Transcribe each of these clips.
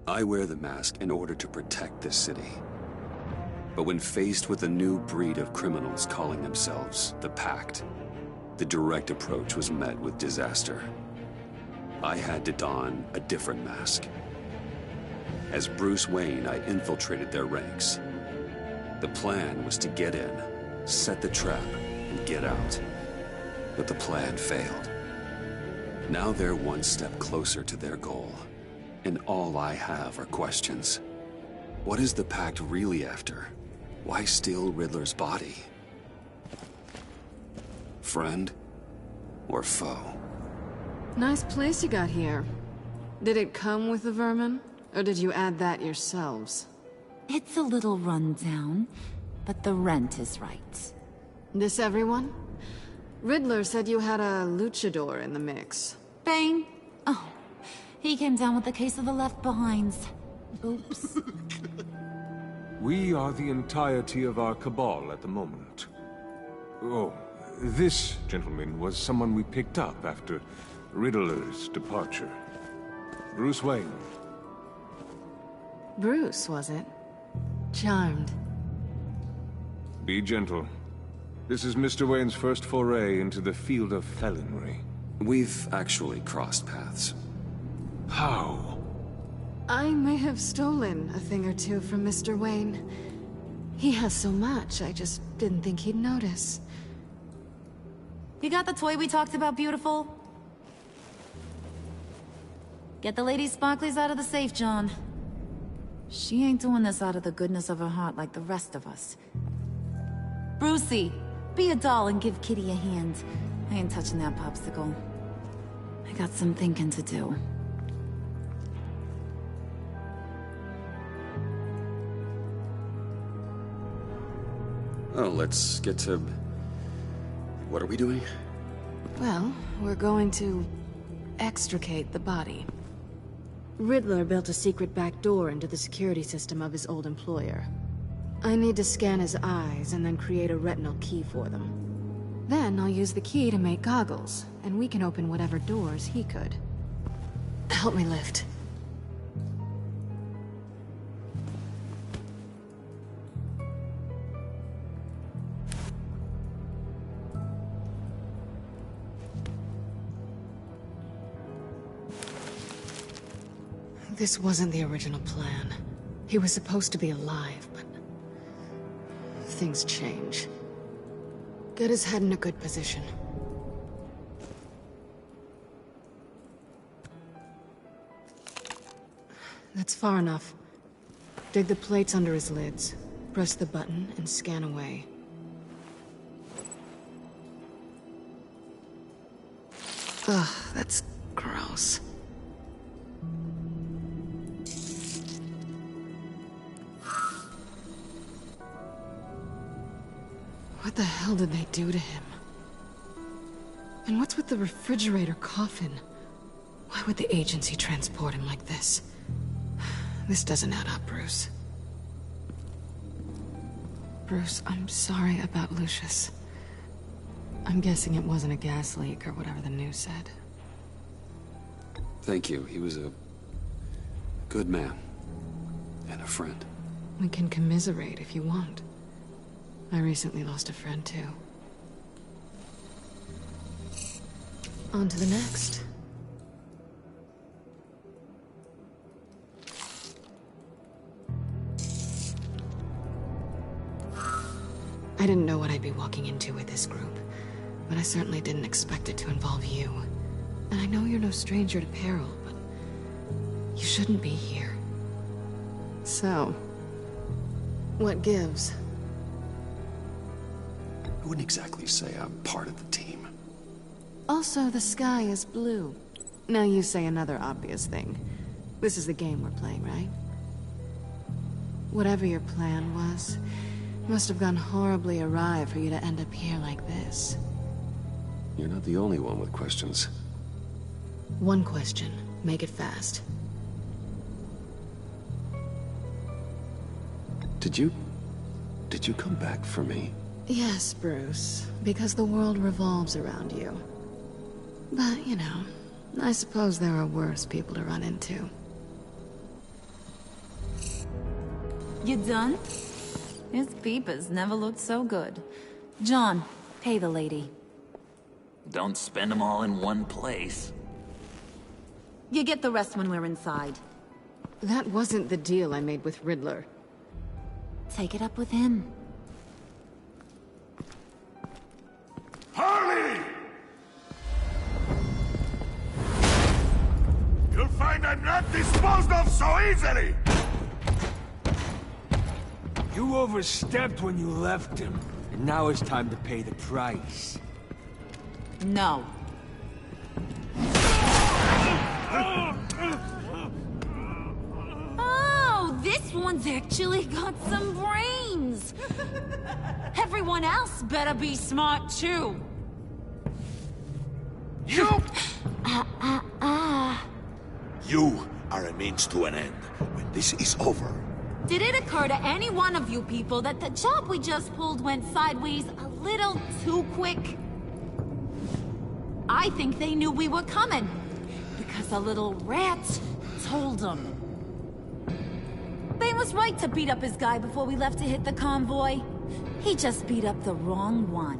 I wear the mask in order to protect this city. But when faced with a new breed of criminals calling themselves the Pact, the direct approach was met with disaster. I had to don a different mask. As Bruce Wayne, I infiltrated their ranks. The plan was to get in, set the trap, and get out. But the plan failed. Now they're one step closer to their goal, and all I have are questions. What is the Pact really after? Why steal Riddler's body? Friend or foe? Nice place you got here. Did it come with the vermin, or did you add that yourselves? It's a little run down, but the rent is right. This everyone? Riddler said you had a luchador in the mix. Bane? Oh, he came down with a case of the left behinds. Oops. We are the entirety of our cabal at the moment. Oh, this gentleman was someone we picked up after Riddler's departure. Bruce Wayne. Bruce, was it? Charmed. Be gentle. This is Mr. Wayne's first foray into the field of felonry. We've actually crossed paths. How? I may have stolen a thing or two from Mr. Wayne. He has so much, I just didn't think he'd notice. You got the toy we talked about, beautiful? Get the lady sparklies out of the safe, John. She ain't doing this out of the goodness of her heart like the rest of us. Brucey, be a doll and give Kitty a hand. I ain't touching that popsicle. I got some thinking to do. Oh, let's get to... What are we doing? Well, we're going to extricate the body. Riddler built a secret back door into the security system of his old employer. I need to scan his eyes and then create a retinal key for them. Then I'll use the key to make goggles, and we can open whatever doors he could. Help me lift. This wasn't the original plan. He was supposed to be alive, but... things change. Get his head in a good position. That's far enough. Dig the plates under his lids. Press the button and scan away. Ugh, that's gross. What the hell did they do to him? And what's with the refrigerator coffin? Why would the agency transport him like this? This doesn't add up, Bruce. Bruce, I'm sorry about Lucius. I'm guessing it wasn't a gas leak or whatever the news said. Thank you. He was a good man. And a friend. We can commiserate if you want. I recently lost a friend, too. On to the next. I didn't know what I'd be walking into with this group, but I certainly didn't expect it to involve you. And I know you're no stranger to peril, but you shouldn't be here. So, what gives? I wouldn't exactly say I'm part of the team. Also, the sky is blue. Now you say another obvious thing. This is the game we're playing, right? Whatever your plan was, it must have gone horribly awry for you to end up here like this. You're not the only one with questions. One question. Make it fast. Did you come back for me? Yes, Bruce. Because the world revolves around you. But, you know, I suppose there are worse people to run into. You done? His peepers never looked so good. John, pay the lady. Don't spend them all in one place. You get the rest when we're inside. That wasn't the deal I made with Riddler. Take it up with him. Harley! You'll find I'm not disposed of so easily! You overstepped when you left him, and now it's time to pay the price. No. Oh, this one's actually got some brains. Everyone else better be smart too. You! You are a means to an end. When this is over, Did it occur to any one of you people that the job we just pulled went sideways a little too quick? I think they knew we were coming, because a little rat told them. They was right to beat up his guy before we left to hit the convoy. He just beat up the wrong one.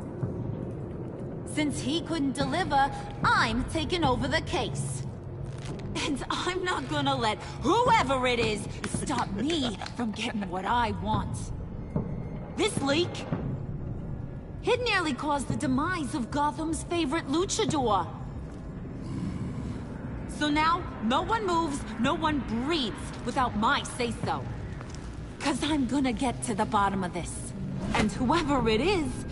Since he couldn't deliver, I'm taking over the case. And I'm not gonna let whoever it is stop me from getting what I want. This leak, it nearly caused the demise of Gotham's favorite luchador. So now, no one moves, no one breathes without my say-so. 'Cause I'm gonna get to the bottom of this. And whoever it is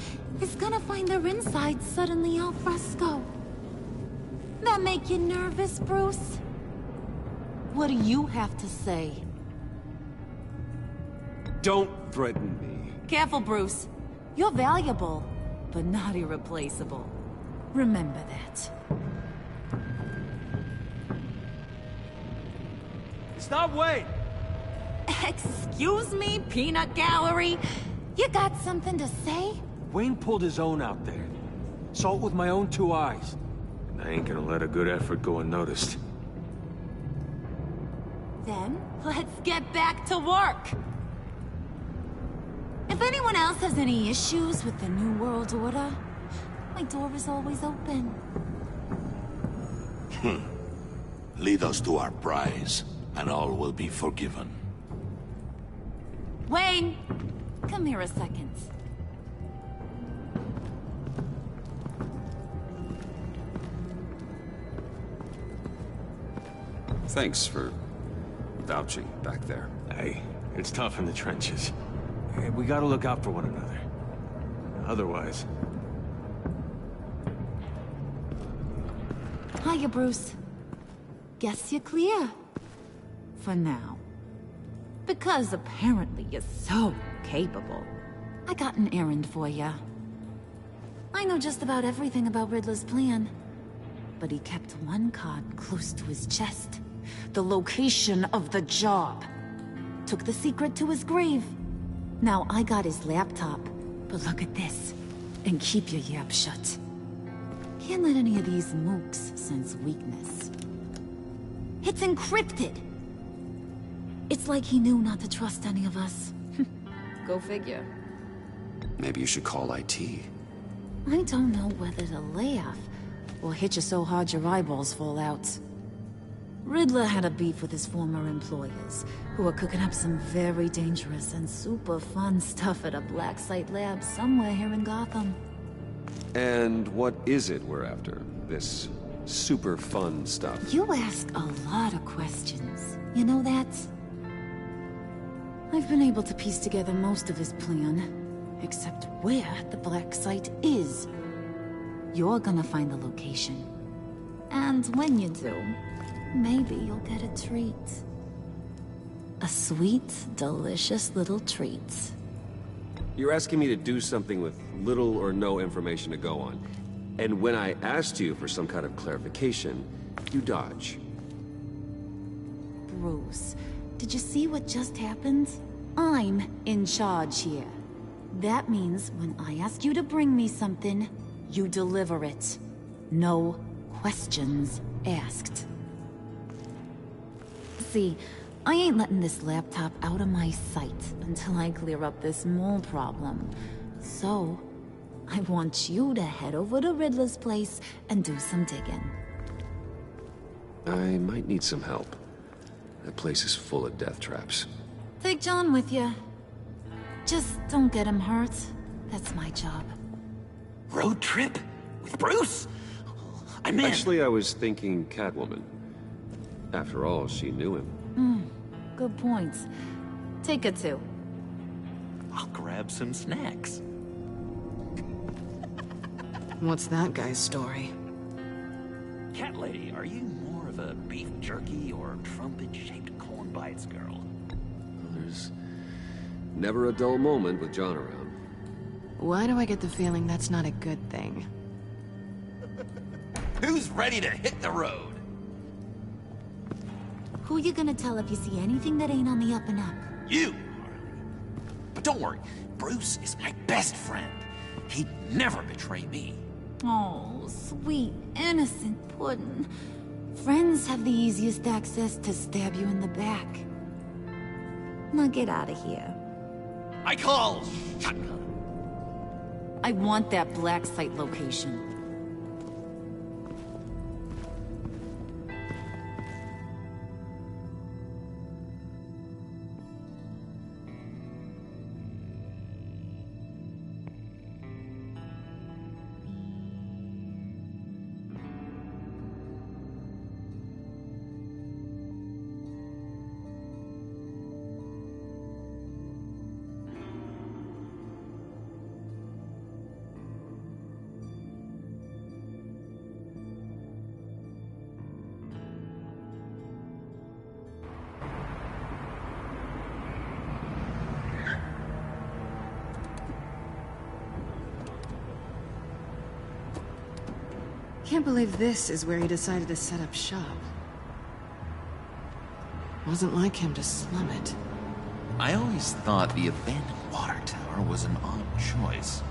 gonna find their insides suddenly al fresco. That make you nervous, Bruce? What do you have to say? Don't threaten me. Careful, Bruce. You're valuable, but not irreplaceable. Remember that. Stop, wait! Excuse me, peanut gallery? You got something to say? Wayne pulled his own out there. Saw it with my own 2 eyes. And I ain't gonna let a good effort go unnoticed. Then, let's get back to work. If anyone else has any issues with the New World Order, my door is always open. lead us to our prize, and all will be forgiven. Wayne, come here a second. Thanks for vouching back there. Hey, it's tough in the trenches. Hey, we gotta look out for one another. Otherwise... Hiya, Bruce. Guess you're clear. For now. Because apparently you're so capable. I got an errand for you. I know just about everything about Riddler's plan. But he kept one card close to his chest. The location of the job. Took the secret to his grave. Now I got his laptop. But look at this. And keep your yap shut. Can't let any of these mooks sense weakness. It's encrypted! It's like he knew not to trust any of us. Go figure. Maybe you should call IT. I don't know whether to laugh or hit you so hard your eyeballs fall out. Riddler had a beef with his former employers, who were cooking up some very dangerous and super fun stuff at a black site lab somewhere here in Gotham. And what is it we're after? This super fun stuff? You ask a lot of questions. You know that? I've been able to piece together most of his plan, except where the black site is. You're gonna find the location. And when you do, maybe you'll get a treat. A sweet, delicious little treat. You're asking me to do something with little or no information to go on. And when I asked you for some kind of clarification, you dodge. Bruce, did you see what just happened? I'm in charge here. That means when I ask you to bring me something, you deliver it. No questions asked. See, I ain't letting this laptop out of my sight until I clear up this mole problem. So, I want you to head over to Riddler's place and do some digging. I might need some help. That place is full of death traps. Take John with you. Just don't get him hurt. That's my job. Road trip? With Bruce? I'm in. Actually, I was thinking Catwoman. After all, she knew him. Good points. Take it too. I'll grab some snacks. What's that guy's story? Cat lady, are you more of a beef jerky or trumpet-shaped corn bites girl? Well, there's never a dull moment with John around. Why do I get the feeling that's not a good thing? Who's ready to hit the road? Who you gonna tell if you see anything that ain't on the up and up? You, Harley. But don't worry, Bruce is my best friend. He'd never betray me. Oh, sweet, innocent puddin'. Friends have the easiest access to stab you in the back. Now get out of here. I call shotgun. I want that black site location. Can't believe this is where he decided to set up shop. Wasn't like him to slum it. I always thought the abandoned water tower was an odd choice.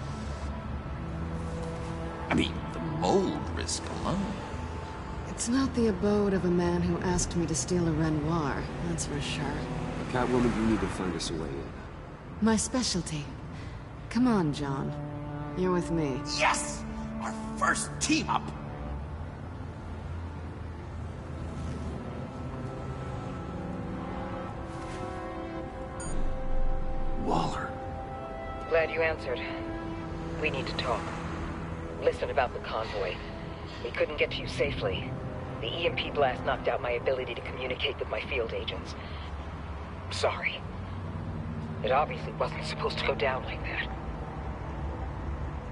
I mean, the mold risk alone. It's not the abode of a man who asked me to steal a Renoir, that's for sure. Catwoman, you need to find us a way in. My specialty. Come on, John. You're with me. Yes! Our first team up! Waller. Glad you answered. We need to talk. Listen about the convoy. We couldn't get to you safely. The EMP blast knocked out my ability to communicate with my field agents. Sorry. It obviously wasn't supposed to go down like that.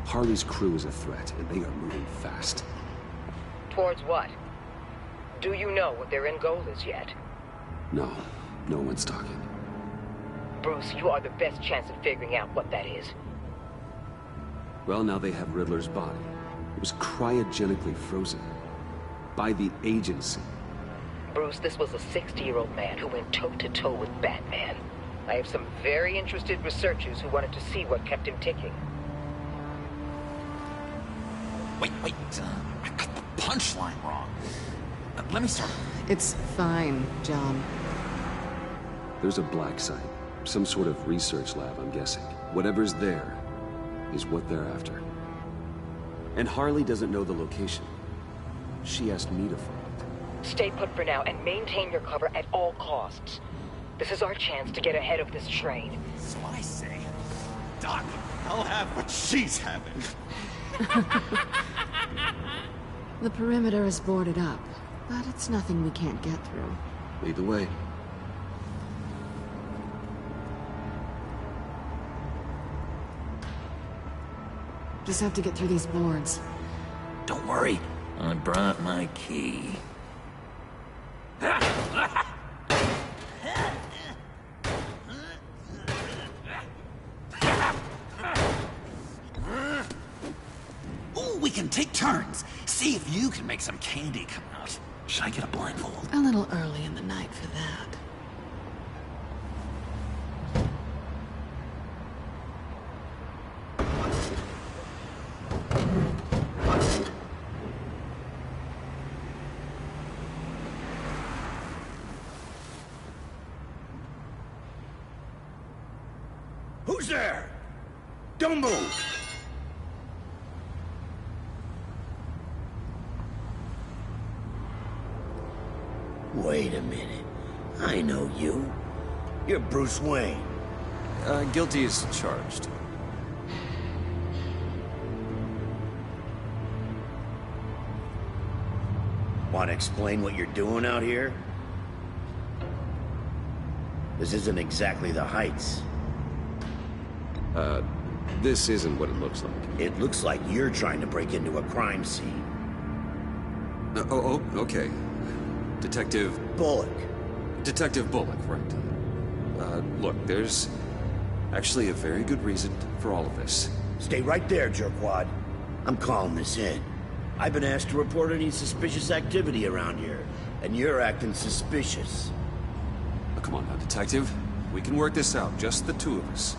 Harley's crew is a threat, and they are moving fast. Towards what? Do you know what their end goal is yet? No, no one's talking. Bruce, you are the best chance of figuring out what that is. Well, now they have Riddler's body. It was cryogenically frozen. By the agency. Bruce, this was a 60-year-old man who went toe-to-toe with Batman. I have some very interested researchers who wanted to see what kept him ticking. Wait, I got the punchline wrong. Let me start. It's fine, John. There's a black site. Some sort of research lab, I'm guessing. Whatever's there is what they're after. And Harley doesn't know the location. She asked me to find it. Stay put for now and maintain your cover at all costs. This is our chance to get ahead of this train. That's what I say. Doc, I'll have what she's having. The perimeter is boarded up, but it's nothing we can't get through. Lead the way. Just have to get through these boards. Don't worry, I brought my key. Ooh, we can take turns. See if you can make some candy come out. Should I get a blindfold? A little early in the night for that. Who's there? Don't move! Wait a minute. I know you. You're Bruce Wayne. Guilty as charged. Want to explain what you're doing out here? This isn't exactly the Heights. This isn't what it looks like. It looks like you're trying to break into a crime scene. Okay. Detective... Bullock. Detective Bullock, right. Look, there's actually a very good reason for all of this. Stay right there, jerkwad. I'm calling this in. I've been asked to report any suspicious activity around here, and you're acting suspicious. Oh, come on now, Detective. We can work this out, just the two of us.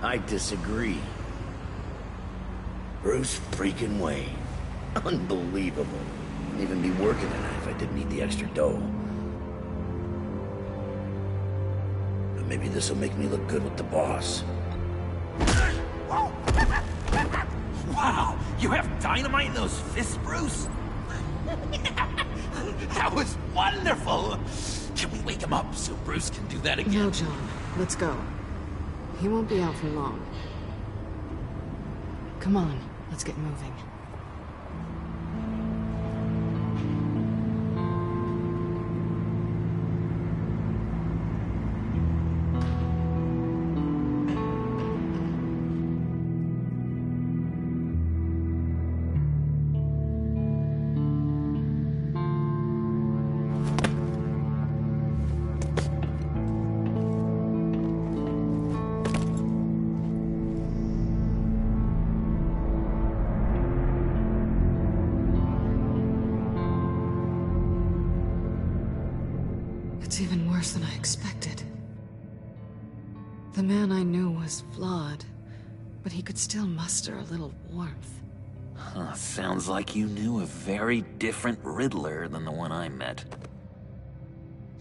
I disagree. Bruce freaking Wayne. Unbelievable. I'd even be working tonight if I didn't need the extra dough. But maybe this'll make me look good with the boss. Wow! You have dynamite in those fists, Bruce? That was wonderful! Can we wake him up so Bruce can do that again? No, John. Let's go. He won't be out for long. Come on, let's get moving. It's even worse than I expected. The man I knew was flawed, but he could still muster a little warmth. Sounds like you knew a very different Riddler than the one I met.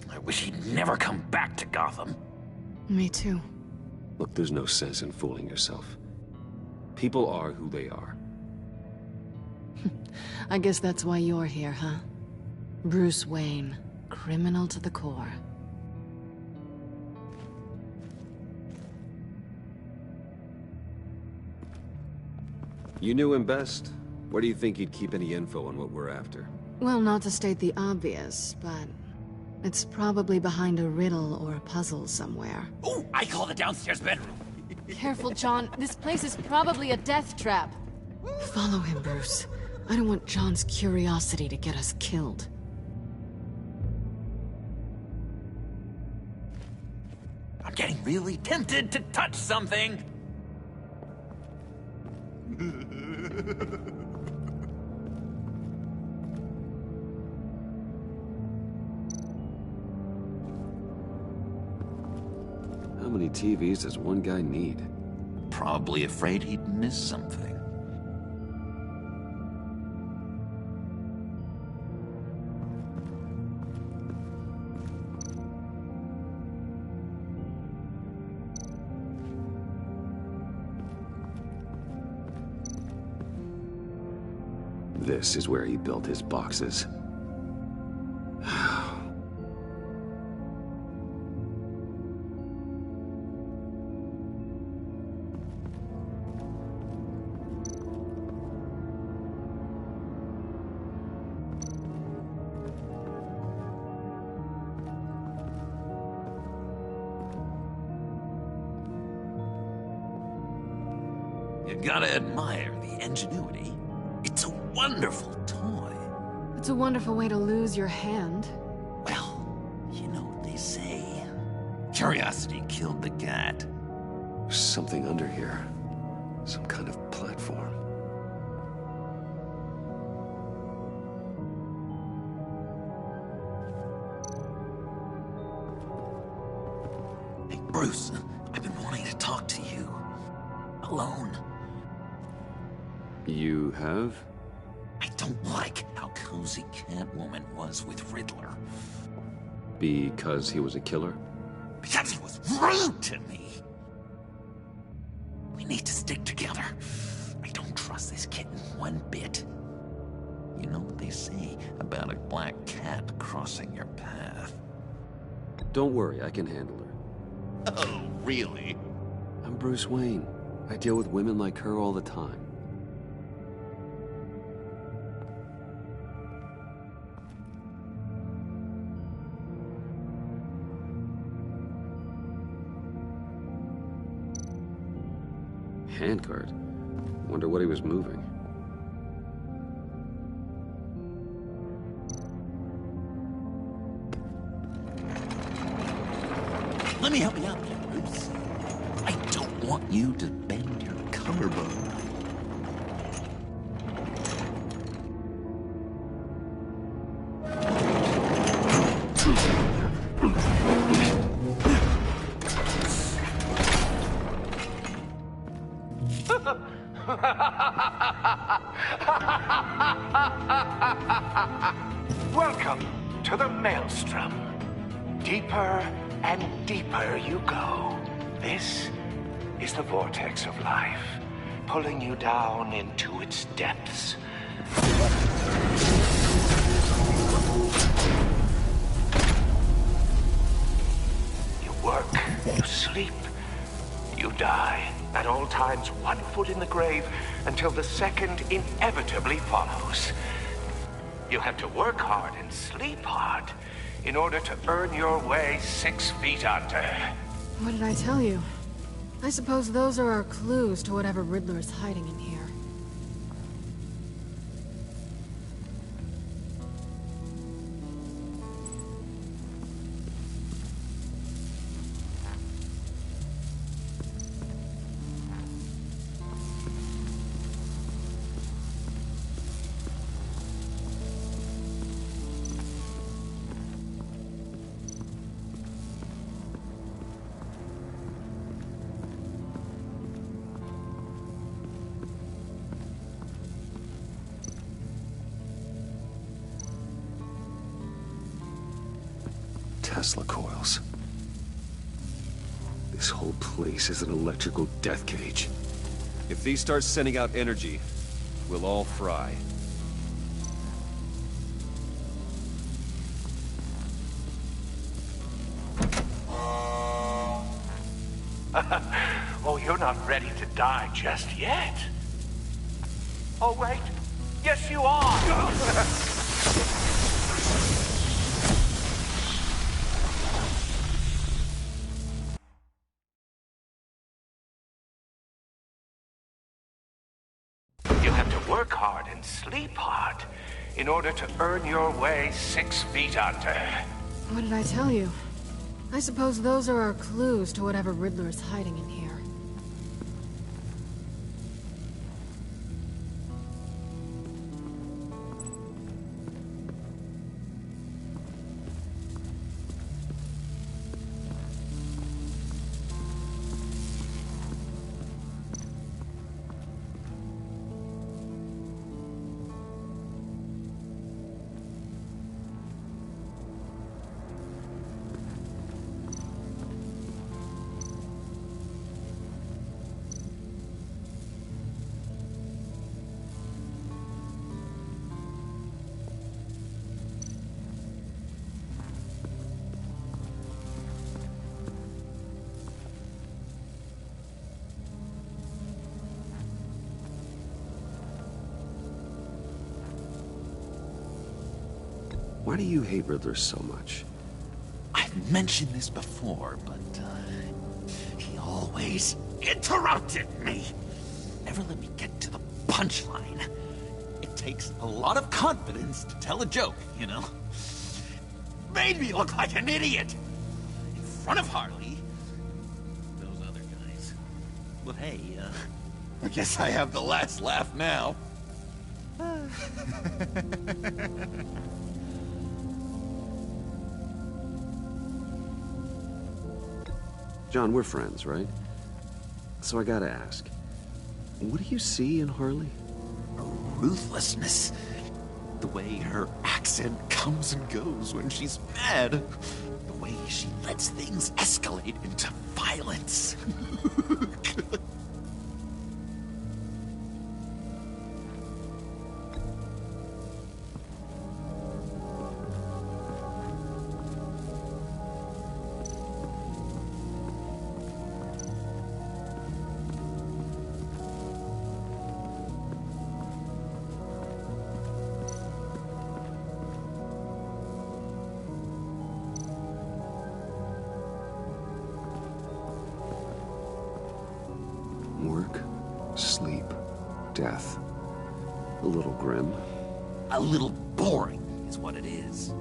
I wish he'd never come back to Gotham. Me too. Look, there's no sense in fooling yourself. People are who they are. I guess that's why you're here, huh? Bruce Wayne, criminal to the core. You knew him best. Where do you think he'd keep any info on what we're after? Well, not to state the obvious, but it's probably behind a riddle or a puzzle somewhere. Oh, I call the downstairs bedroom. Careful, John. This place is probably a death trap. Follow him, Bruce. I don't want John's curiosity to get us killed. I'm getting really tempted to touch something. How many TVs does one guy need? Probably afraid he'd miss something. This is where he built his boxes. You gotta admire the ingenuity. It's a wonderful toy. It's a wonderful way to lose your hand. Well, you know what they say. Curiosity killed the cat. There's something under here. Some kind of platform. Hey, Bruce, I've been wanting to talk to you. Alone. You have? I don't like how cozy Catwoman was with Riddler. Because he was a killer? Because he was rude to me. We need to stick together. I don't trust this kitten one bit. You know what they say about a black cat crossing your path? Don't worry, I can handle her. Oh, really? I'm Bruce Wayne. I deal with women like her all the time. Handcart? Wonder what he was moving. Let me help you out there, Bruce. I don't want you to bend your collarbone. Welcome to the Maelstrom. Deeper and deeper you go. This is the vortex of life, pulling you down into its depths. You work, you sleep, you die. At all times, one foot in the grave until the second inevitably follows. You have to work hard and sleep hard in order to earn your way 6 feet under. What did I tell you? I suppose those are our clues to whatever Riddler is hiding in here. Tesla coils. This whole place is an electrical death cage. If these start sending out energy, we'll all fry. Oh, you're not ready to die just yet. Oh, wait. Yes, you are. You have to work hard and sleep hard in order to earn your way 6 feet under. What did I tell you? I suppose those are our clues to whatever Riddler is hiding in here. Why do you hate Riddler so much? I've mentioned this before, but he always interrupted me. Never let me get to the punchline. It takes a lot of confidence to tell a joke, you know? Made me look like an idiot in front of Harley. Those other guys. But hey, I guess I have the last laugh now. John, we're friends, right? So I gotta ask, what do you see in Harley? A ruthlessness. The way her accent comes and goes when she's mad. The way she lets things escalate into violence. Work, sleep, death. A little grim. A little boring is what it is.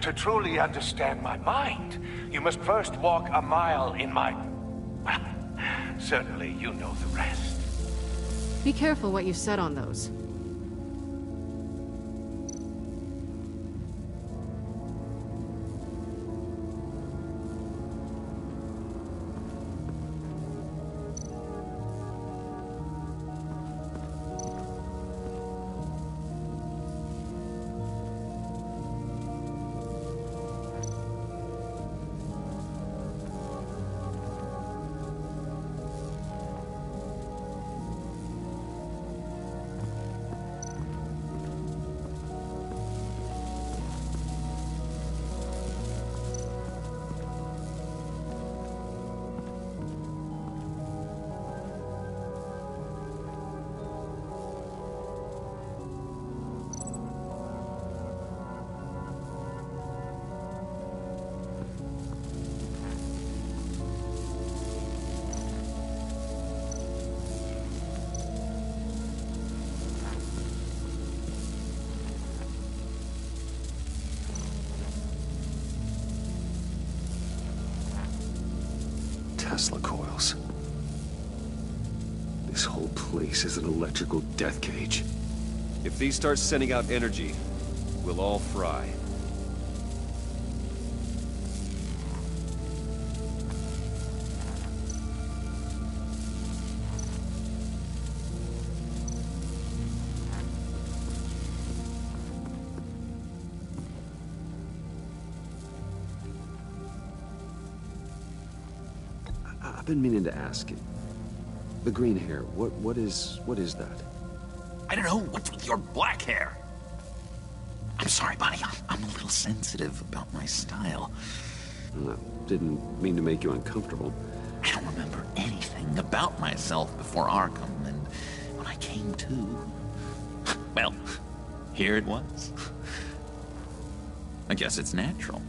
To truly understand my mind, you must first walk a mile in my... Well, certainly you know the rest. Be careful what you said on those. Tesla coils. This whole place is an electrical death cage. If these start sending out energy, we'll all fry. I've been meaning to ask you. The green hair, what is that? I don't know. What's with your black hair? I'm sorry, buddy. I'm a little sensitive about my style. Didn't mean to make you uncomfortable. I don't remember anything about myself before Arkham, and when I came to... Well, here it was. I guess it's natural.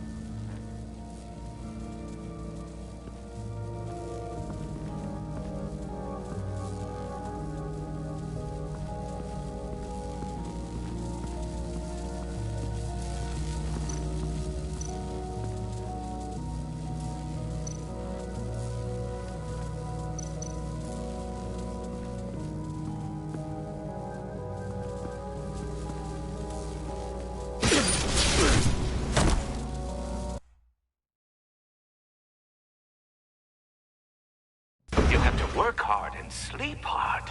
Work hard and sleep hard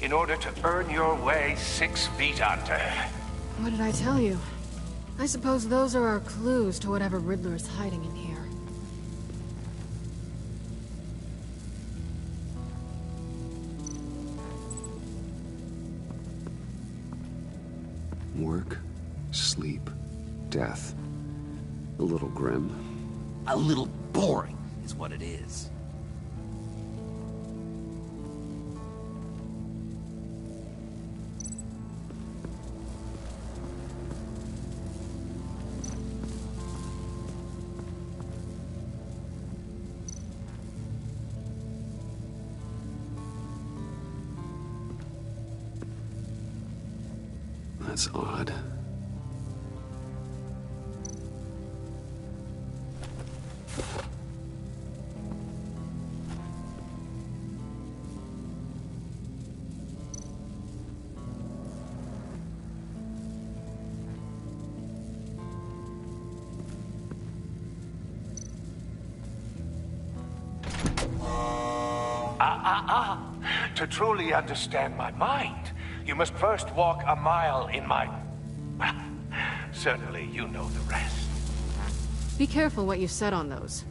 in order to earn your way 6 feet under. What did I tell you? I suppose those are our clues to whatever Riddler is hiding in here. Work, sleep, death. A little grim. A little boring is what it is. That's odd. To truly understand my mind, you must first walk a mile in my... Well, certainly you know the rest. Be careful what you said on those.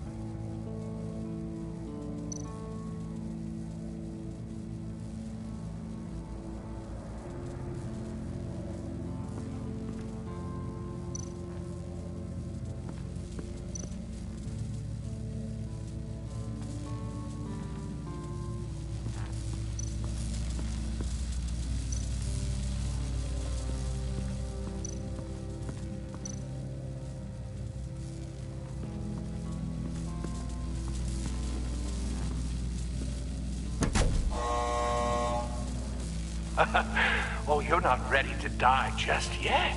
Oh, you're not ready to die just yet.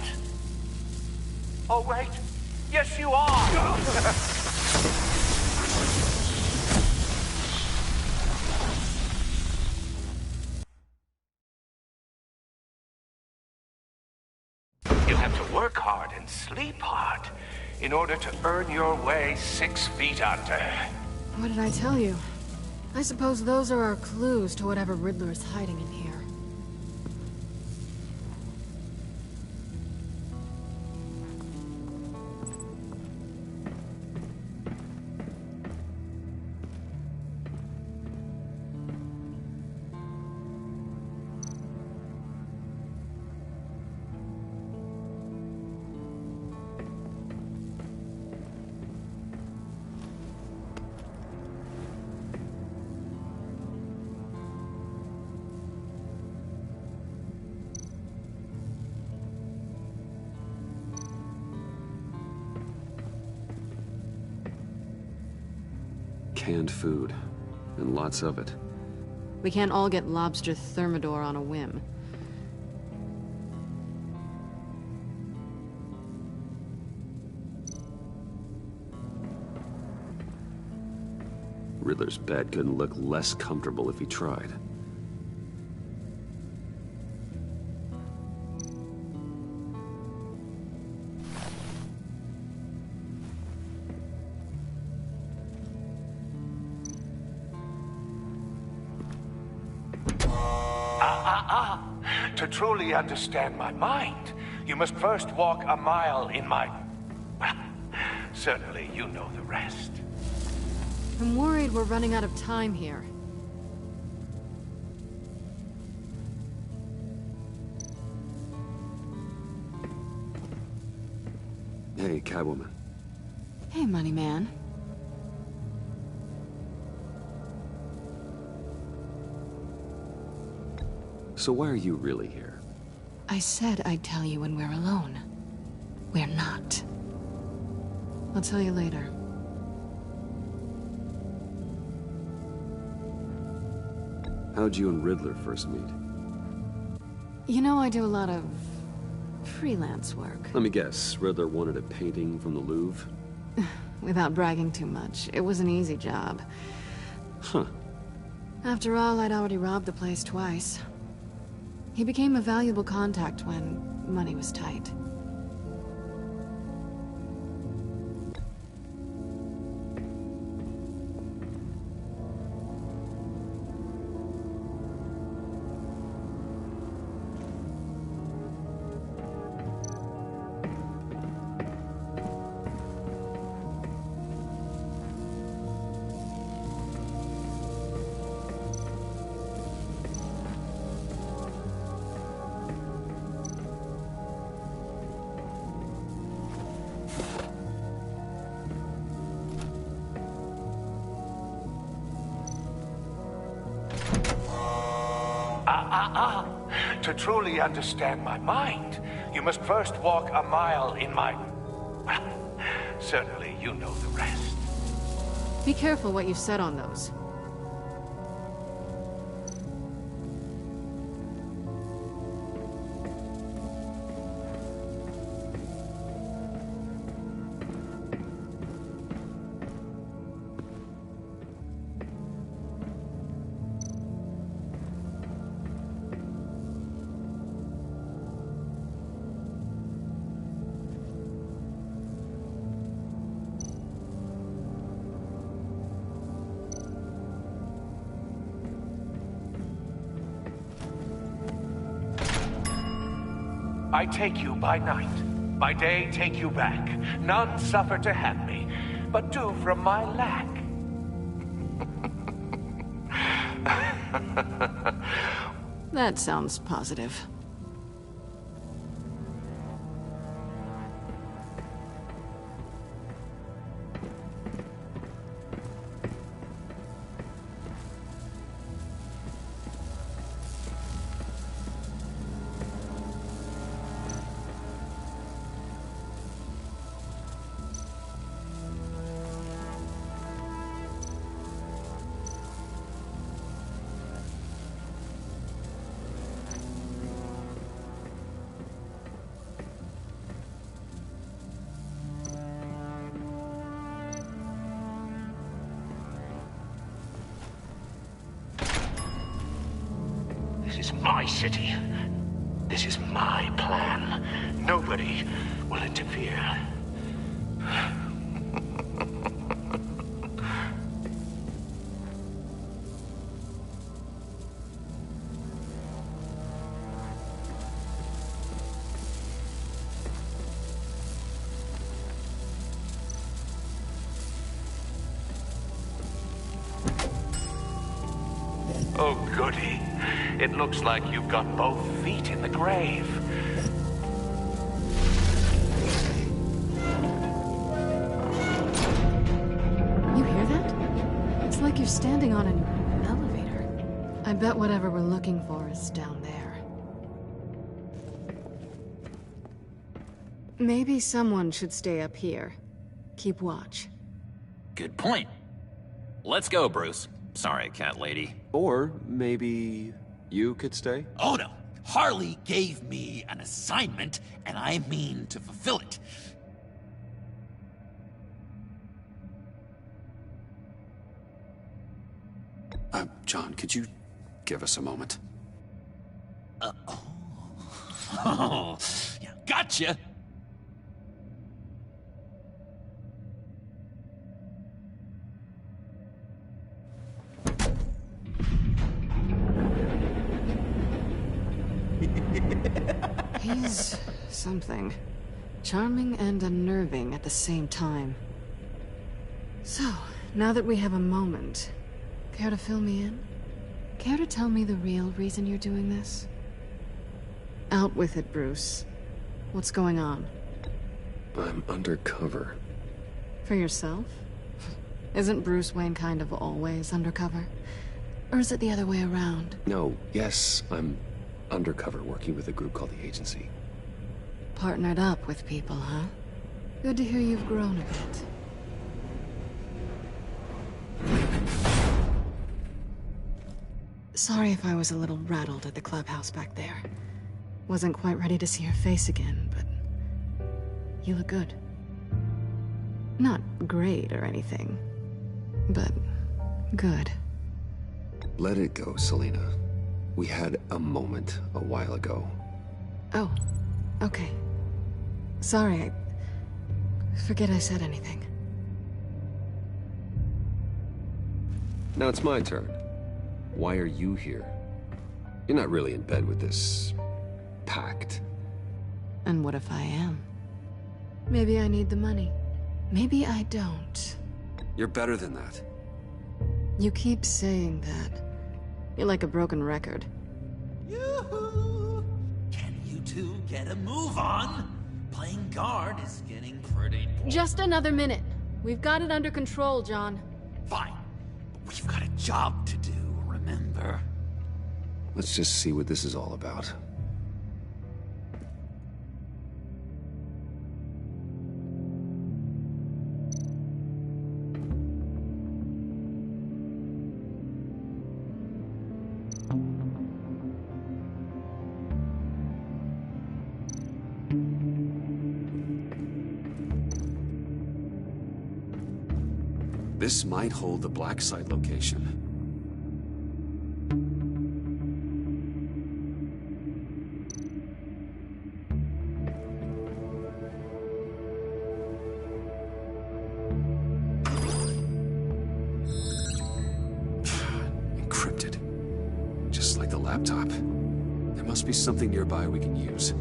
Oh, wait. Yes, you are. You have to work hard and sleep hard in order to earn your way 6 feet under. What did I tell you? I suppose those are our clues to whatever Riddler is hiding in here. Canned food, and lots of it. We can't all get lobster thermidor on a whim. Riddler's bed couldn't look less comfortable if he tried. To truly understand my mind, you must first walk a mile in my... Well, certainly you know the rest. I'm worried we're running out of time here. Hey, Catwoman. Hey, Money Man. So why are you really here? I said I'd tell you when we're alone. We're not. I'll tell you later. How'd you and Riddler first meet? You know, I do a lot of freelance work. Let me guess, Riddler wanted a painting from the Louvre? Without bragging too much, it was an easy job. Huh. After all, I'd already robbed the place twice. He became a valuable contact when money was tight. To truly understand my mind, you must first walk a mile in my... Well, certainly you know the rest. Be careful what you said on those. I take you by night. By day, take you back. None suffer to have me, but do from my lack. That sounds positive. This is my city. This is my plan. Nobody will interfere. Oh, goody. It looks like you've got both feet in the grave. You hear that? It's like you're standing on an elevator. I bet whatever we're looking for is down there. Maybe someone should stay up here. Keep watch. Good point. Let's go, Bruce. Sorry, cat lady. Or maybe you could stay? Oh no! Harley gave me an assignment, and I mean to fulfill it. John, could you give us a moment? Oh, yeah, gotcha! He's something. Charming and unnerving at the same time. So, now that we have a moment, care to fill me in? Care to tell me the real reason you're doing this? Out with it, Bruce. What's going on? I'm undercover. For yourself? Isn't Bruce Wayne kind of always undercover? Or is it the other way around? No, yes, I'm undercover working with a group called the Agency. Partnered up with people, huh? Good to hear you've grown a bit. Sorry if I was a little rattled at the clubhouse back there. Wasn't quite ready to see your face again, but you look good. Not great or anything, but good. Let it go, Selina. We had a moment a while ago. Oh, okay. Sorry, I forget I said anything. Now it's my turn. Why are you here? You're not really in bed with this pact. And what if I am? Maybe I need the money. Maybe I don't. You're better than that. You keep saying that. You're like a broken record. Yoo-hoo! Can you two get a move on? Playing guard is getting pretty... Just another minute. We've got it under control, John. Fine. But we've got a job to do, remember? Let's just see what this is all about. This might hold the black site location. Encrypted. Just like the laptop. There must be something nearby we can use.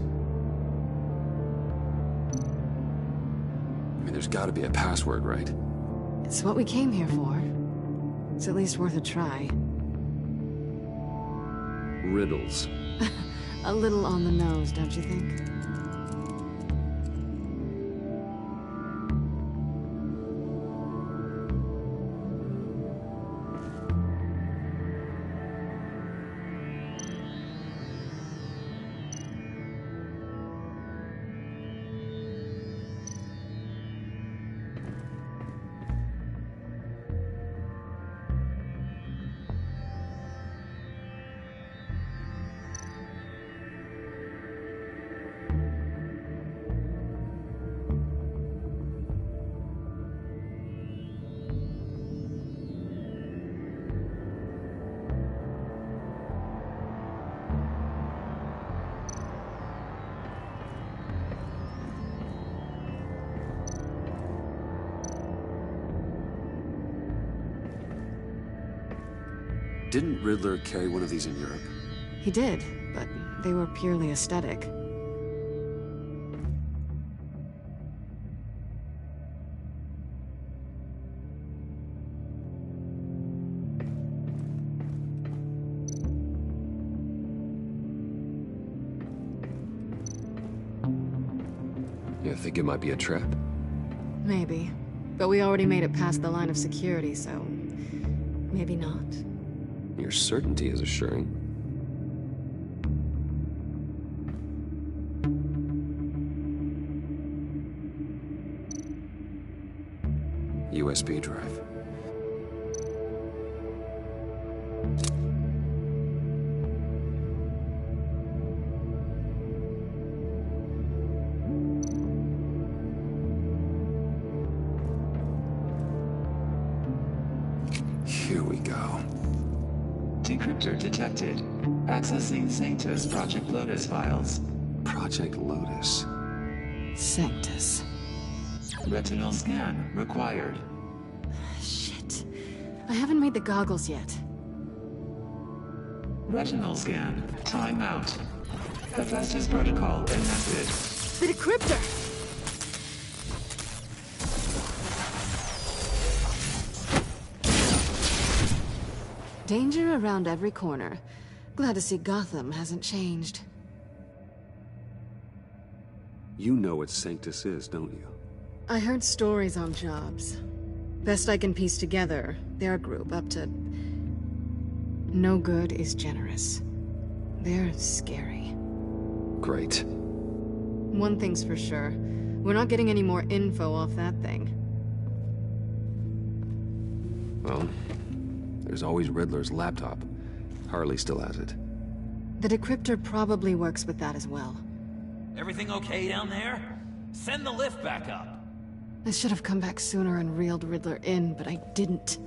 I mean, there's gotta be a password, right? It's what we came here for. It's at least worth a try. Riddles. A little on the nose, don't you think? Didn't Riddler carry one of these in Europe? He did, but they were purely aesthetic. You think it might be a trap? Maybe. But we already made it past the line of security, so... maybe not. Your certainty is assuring. USB drive. Here we go. Decryptor detected. Accessing Sanctus Project Lotus files. Project Lotus. Sanctus. Retinal scan required. Shit. I haven't made the goggles yet. Retinal scan. Timeout. Hephaestus protocol enacted. The decryptor! Danger around every corner. Glad to see Gotham hasn't changed. You know what Sanctus is, don't you? I heard stories on jobs. Best I can piece together, their group up to... no good is generous. They're scary. Great. One thing's for sure. We're not getting any more info off that thing. Well, there's always Riddler's laptop. Harley still has it. The decryptor probably works with that as well. Everything okay down there? Send the lift back up. I should have come back sooner and reeled Riddler in, but I didn't.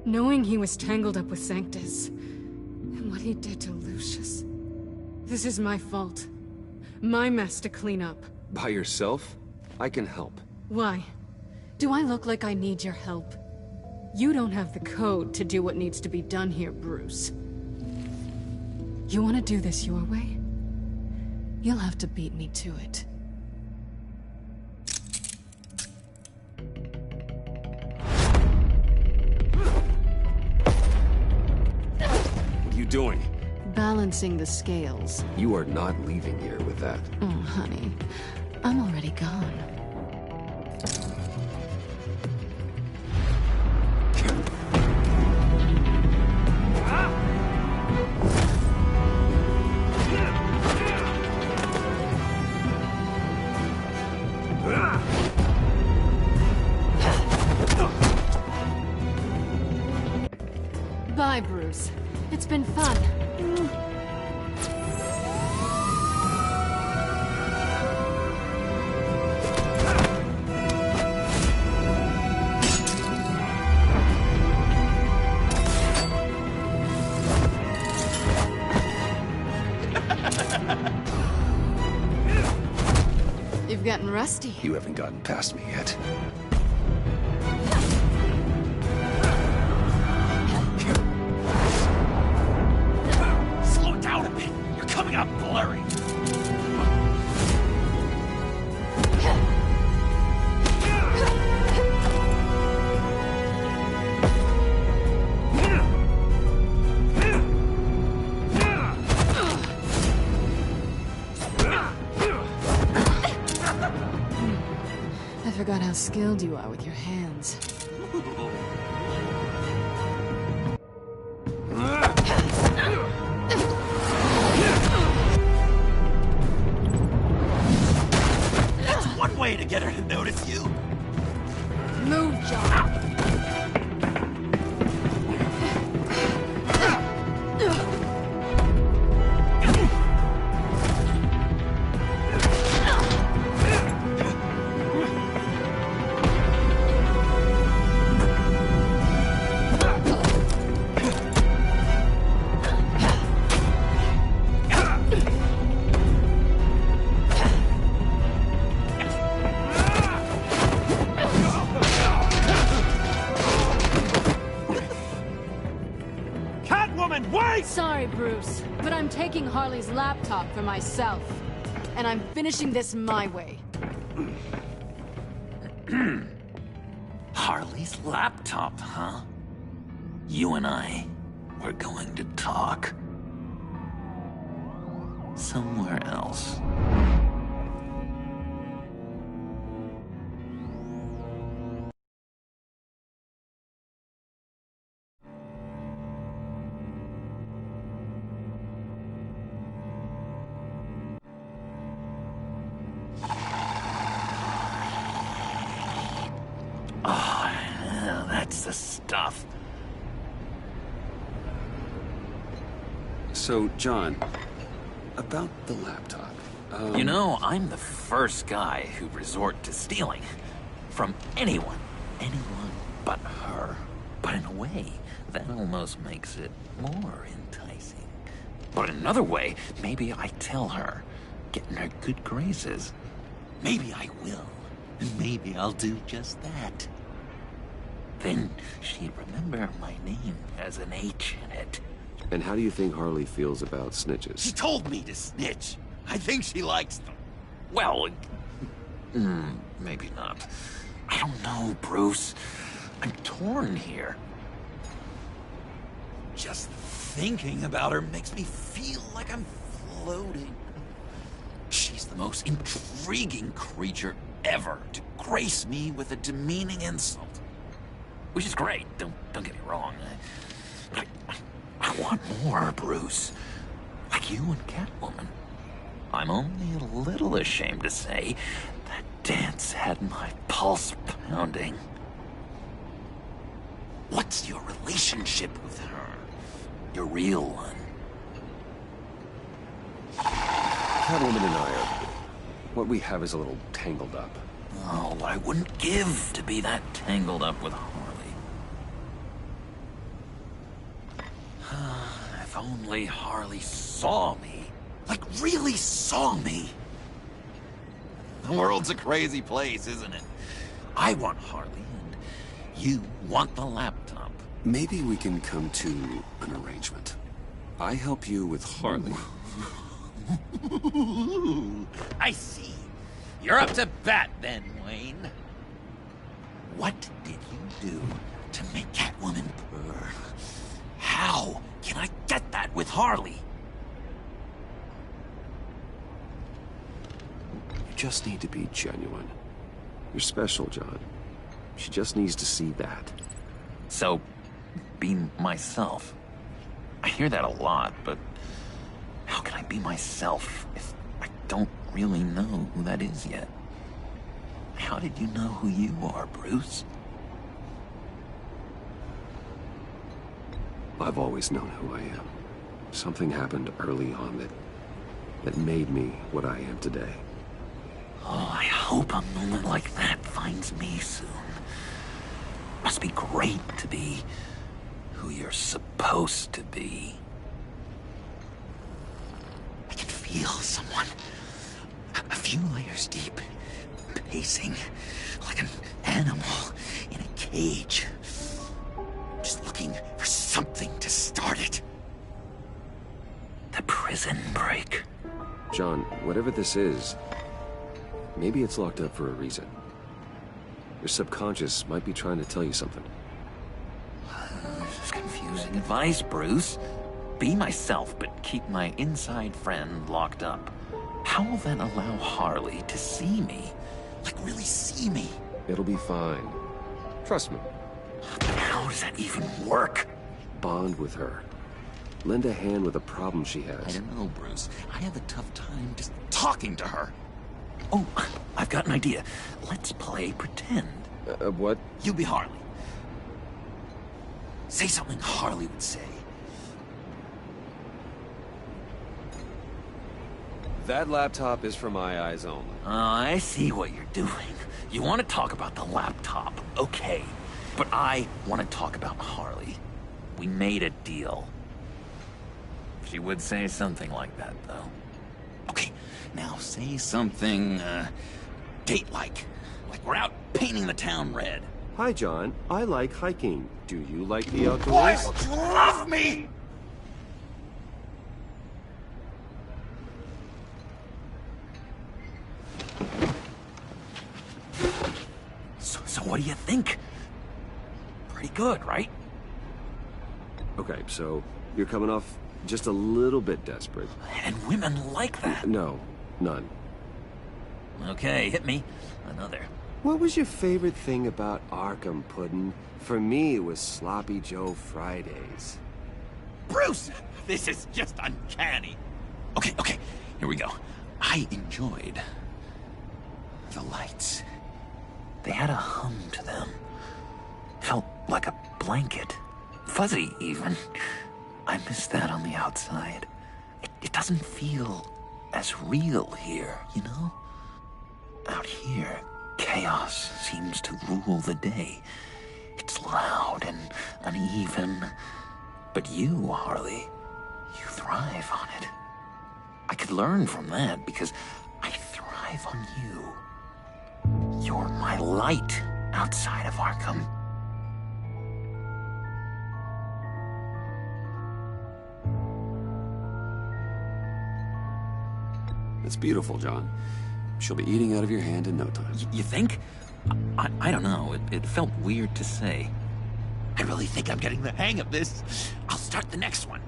Knowing he was tangled up with Sanctus, and what he did to Lucius. This is my fault. My mess to clean up. By yourself? I can help. Why? Do I look like I need your help? You don't have the code to do what needs to be done here, Bruce. You want to do this your way? You'll have to beat me to it. What are you doing? Balancing the scales. You are not leaving here with that. Oh, honey. I'm already gone. Bye, Bruce. It's been fun. You've gotten rusty. You haven't gotten past me yet. Slow it down a bit. You're coming out blurry. forgot how skilled you are with your hands. That's one way to get her to notice you. Move, John. Sorry, Bruce, but I'm taking Harley's laptop for myself. And I'm finishing this my way. Harley's laptop, huh? You and I, we're going to talk. Somewhere else. That's the stuff. So, John, about the laptop. You know, I'm the first guy who'd resort to stealing. From anyone. Anyone but her. But in a way, that almost makes it more enticing. But in another way, maybe I tell her, get in her good graces. Maybe I will. And maybe I'll do just that. Then she'd remember my name has an H in it. And how do you think Harley feels about snitches? She told me to snitch. I think she likes them. Well, maybe not. I don't know, Bruce. I'm torn here. Just thinking about her makes me feel like I'm floating. She's the most intriguing creature ever to grace me with a demeaning insult. Which is great, don't get me wrong. I want more, Bruce. Like you and Catwoman. I'm only a little ashamed to say that dance had my pulse pounding. What's your relationship with her? Your real one? Catwoman and I are... what we have is a little tangled up. Oh, I wouldn't give to be that tangled up with Harley. If only Harley saw me. Like, really saw me. The world's a crazy place, isn't it? I want Harley, and you want the laptop. Maybe we can come to an arrangement. I help you with Harley. I see. You're up to bat then, Wayne. What did you do to make Catwoman purr? How can I get that with Harley? You just need to be genuine. You're special, John. She just needs to see that. So, be myself. I hear that a lot, but how can I be myself if I don't really know who that is yet? How did you know who you are, Bruce? I've always known who I am. Something happened early on that made me what I am today. Oh, I hope a moment like that finds me soon. Must be great to be who you're supposed to be. I can feel someone a few layers deep, pacing like an animal in a cage. Just looking for something to start it. The prison break. John, whatever this is, maybe it's locked up for a reason. Your subconscious might be trying to tell you something. This is confusing advice, Bruce. Be myself, but keep my inside friend locked up. How will that allow Harley to see me? Like, really see me? It'll be fine. Trust me. How does that even work? Bond with her. Lend a hand with a problem she has. I don't know, Bruce. I have a tough time just talking to her. Oh, I've got an idea. Let's play pretend. What? You be Harley. Say something Harley would say. That laptop is for my eyes only. I see what you're doing. You want to talk about the laptop, okay. But I want to talk about Harley. We made a deal. She would say something like that, though. Okay, now say something, date-like. Like we're out painting the town red. Hi, John. I like hiking. Do you like the outdoors? Why don't you love me? So what do you think? Pretty good, right? Okay, so you're coming off just a little bit desperate. And women like that. No, none. Okay, hit me. Another. What was your favorite thing about Arkham, Puddin'? For me, it was Sloppy Joe Fridays. Bruce! This is just uncanny. Okay, here we go. I enjoyed the lights. They had a hum to them. Felt like a blanket. Fuzzy, even. I miss that on the outside. It doesn't feel as real here, you know? Out here, chaos seems to rule the day. It's loud and uneven. But you, Harley, you thrive on it. I could learn from that because I thrive on you. You're my light outside of Arkham. It's beautiful, John. She'll be eating out of your hand in no time. You think? I don't know. It felt weird to say. I really think I'm getting the hang of this. I'll start the next one.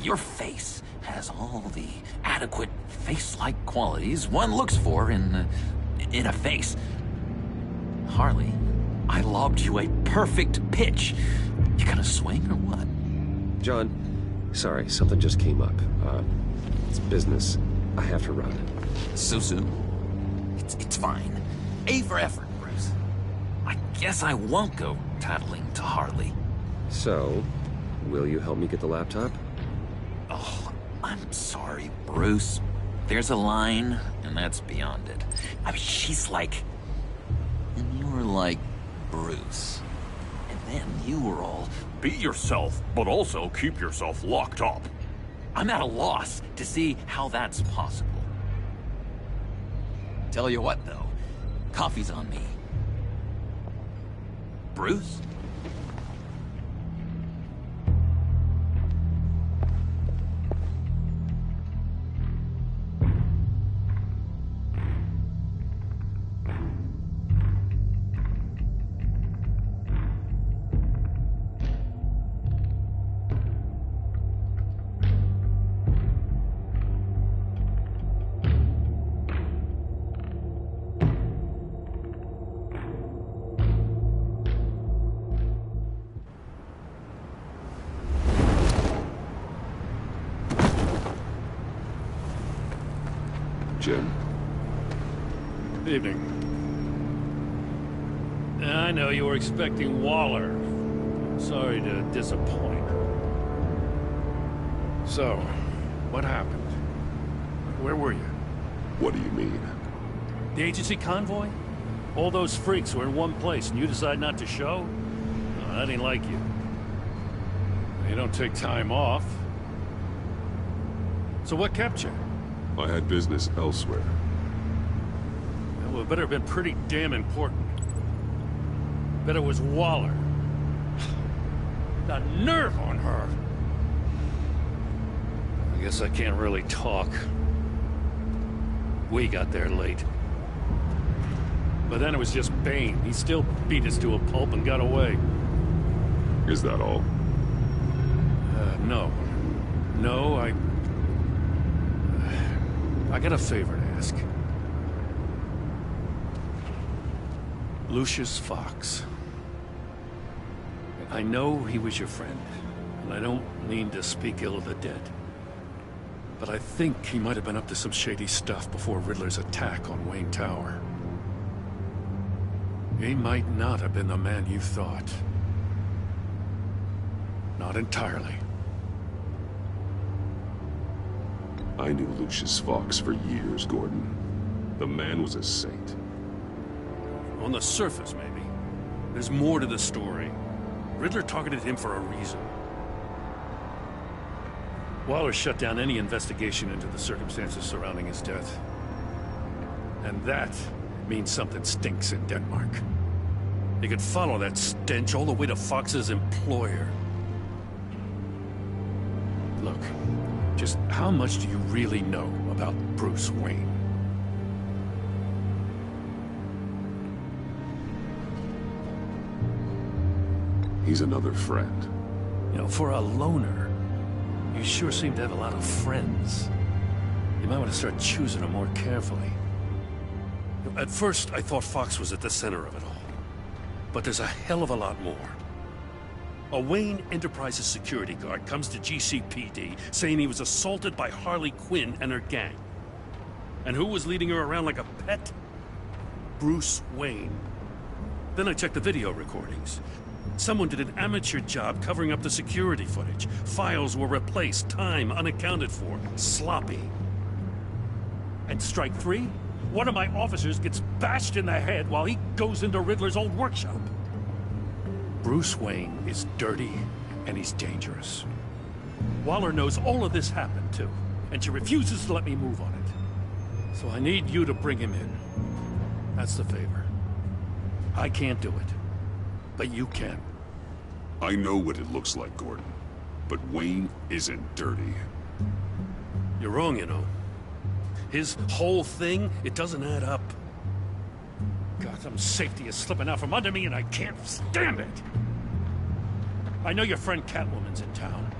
Your face has all the adequate face-like qualities one looks for in a face. Harley, I lobbed you a perfect pitch. You gonna swing or what? John, sorry, something just came up. It's business. I have to run. So soon? It's fine. A for effort, Bruce. I guess I won't go tattling to Harley. So, will you help me get the laptop? Oh, I'm sorry, Bruce. There's a line, and that's beyond it. I mean, she's like... And you were like Bruce. And then you were all... Be yourself, but also keep yourself locked up. I'm at a loss to see how that's possible. Tell you what, though. Coffee's on me. Bruce? Jim? Evening. I know you were expecting Waller. Sorry to disappoint. So, what happened? Where were you? What do you mean? The agency convoy? All those freaks were in one place and you decide not to show? No, that ain't like you. You don't take time off. So what kept you? I had business elsewhere. Well, it better have been pretty damn important. Bet it was Waller. The nerve on her! I guess I can't really talk. We got there late. But then it was just Bane. He still beat us to a pulp and got away. Is that all? No. No, I got a favor to ask. Lucius Fox. I know he was your friend, and I don't mean to speak ill of the dead. But I think he might have been up to some shady stuff before Riddler's attack on Wayne Tower. He might not have been the man you thought. Not entirely. I knew Lucius Fox for years, Gordon. The man was a saint. On the surface, maybe. There's more to the story. Riddler targeted him for a reason. Waller shut down any investigation into the circumstances surrounding his death. And that means something stinks in Denmark. You could follow that stench all the way to Fox's employer. Look, just how much do you really know about Bruce Wayne? He's another friend. You know, for a loner, you sure seem to have a lot of friends. You might want to start choosing them more carefully. At first, I thought Fox was at the center of it all. But there's a hell of a lot more. A Wayne Enterprises security guard comes to GCPD saying he was assaulted by Harley Quinn and her gang. And who was leading her around like a pet? Bruce Wayne. Then I checked the video recordings. Someone did an amateur job covering up the security footage. Files were replaced, time unaccounted for, sloppy. And strike three? One of my officers gets bashed in the head while he goes into Riddler's old workshop. Bruce Wayne is dirty and he's dangerous. Waller knows all of this happened too, and she refuses to let me move on it. So I need you to bring him in. That's the favor. I can't do it, but you can. I know what it looks like, Gordon. But Wayne isn't dirty. You're wrong, you know. His whole thing, it doesn't add up. Gotham's safety is slipping out from under me and I can't stand it. I know your friend Catwoman's in town.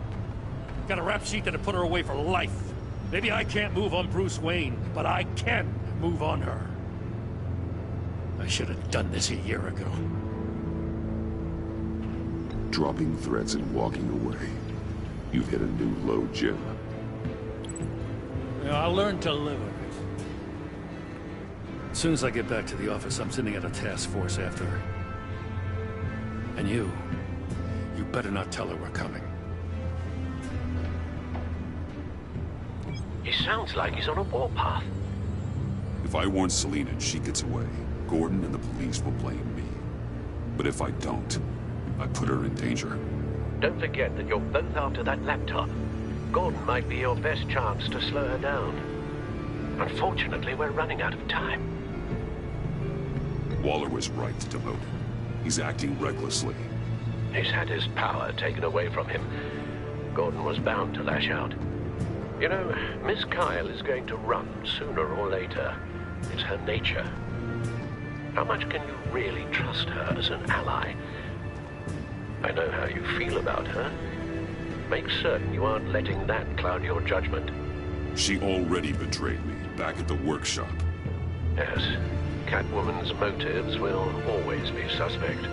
Got a rap sheet that'll put her away for life. Maybe I can't move on Bruce Wayne, but I can move on her. I should have done this a year ago. Dropping threats and walking away. You've hit a new low, Jim. Yeah, I'll learn to live with it. As soon as I get back to the office, I'm sending out a task force after her. And you better not tell her we're coming. He sounds like he's on a warpath. If I warn Selina and she gets away, Gordon and the police will blame me. But if I don't, I put her in danger. Don't forget that you're both after that laptop. Gordon might be your best chance to slow her down. Unfortunately, we're running out of time. Waller was right to demote him. He's acting recklessly. He's had his power taken away from him. Gordon was bound to lash out. You know, Miss Kyle is going to run sooner or later. It's her nature. How much can you really trust her as an ally? I know how you feel about her. Make certain you aren't letting that cloud your judgment. She already betrayed me back at the workshop. Yes, Catwoman's motives will always be suspect.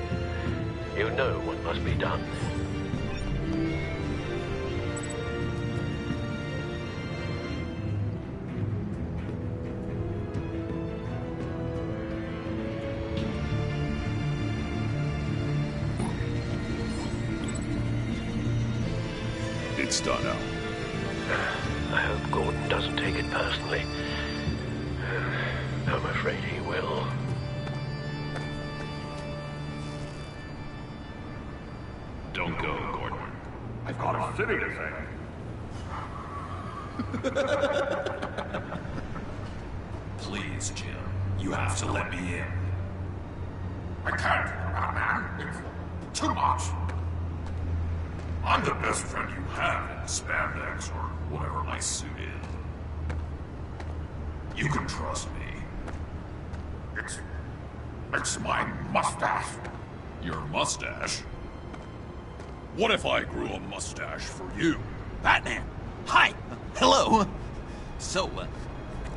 You know what must be done. It's done out. I hope Gordon doesn't take it personally. I'm afraid he will. Don't go, Gordon. I've got a city to save. Please, Jim. You have to let me in. I can't, Batman. It's too much. I'm the best friend you have in spandex or whatever my suit is. You can trust me. It's my mustache. Your mustache? What if I grew a mustache for you? Batman! Hi! Hello! So,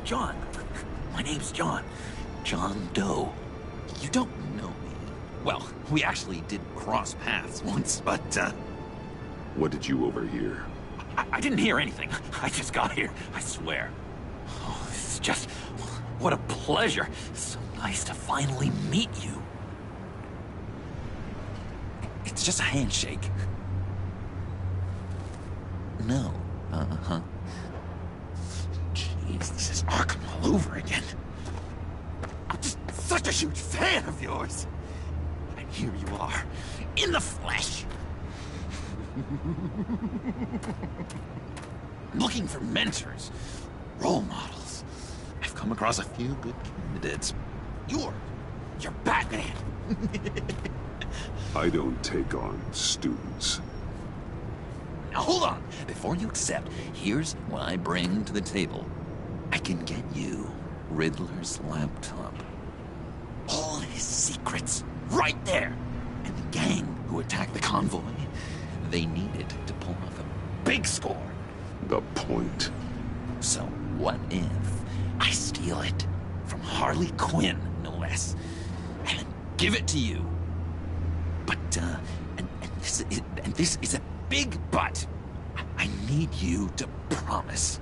John. My name's John. John Doe. You don't know Well, we actually did cross paths once, but, What did you overhear? I didn't hear anything. I just got here, I swear. Oh, this is just... what a pleasure. So nice to finally meet you. It's just a handshake. No. Uh-huh. Jeez, this is Arkham all over again. I'm just such a huge fan of yours. And here you are, in the flesh. Looking for mentors, role models. I've come across a few good candidates. You're Batman. I don't take on students. Now hold on. Before you accept, here's what I bring to the table. I can get you Riddler's laptop. All his secrets, right there. And the gang who attacked the convoy, they needed to pull off a big score. The point. So what if I steal it from Harley Quinn, no less, and give it to you? But, and this is a big but. I need you to promise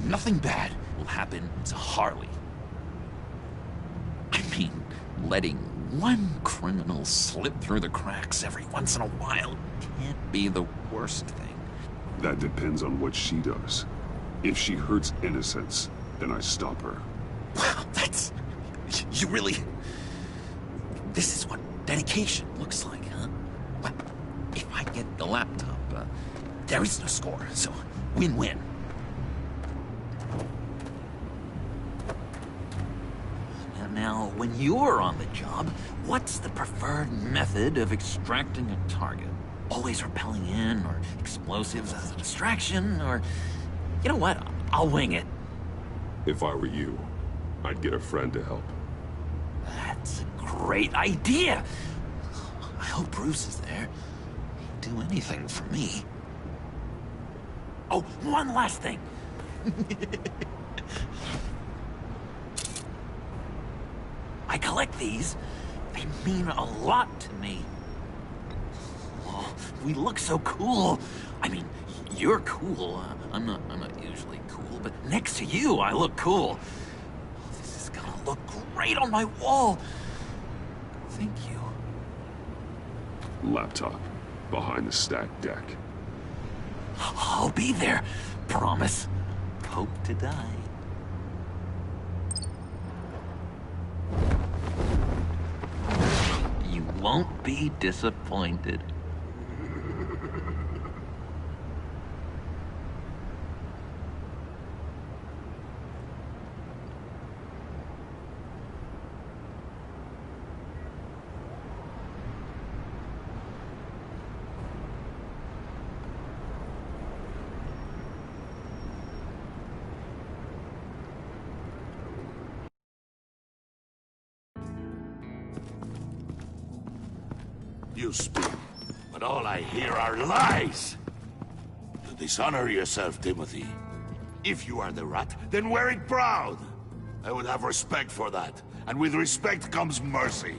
nothing bad will happen to Harley. I mean, letting one criminal slip through the cracks every once in a while can't be the worst thing. That depends on what she does. If she hurts innocents, then I stop her. Wow, that's... you really... This is what dedication looks like, huh? Well, if I get the laptop, there is no score, so win-win. Now, when you're on the job, what's the preferred method of extracting a target? Always rappelling in, or explosives as a distraction, or... You know what? I'll wing it. If I were you, I'd get a friend to help. That's a great idea! I hope Bruce is there. He'd do anything for me. Oh, one last thing. I collect these. They mean a lot to me. Oh, we look so cool. I mean, you're cool. I'm not usually cool, but next to you, I look cool. This is gonna look great on my wall. Thank you. Laptop. Behind the stacked deck. I'll be there. Promise. Hope to die. You won't be disappointed. You speak, but all I hear are lies. You dishonor yourself, Timothy. If you are the rat, then wear it proud. I would have respect for that, and with respect comes mercy.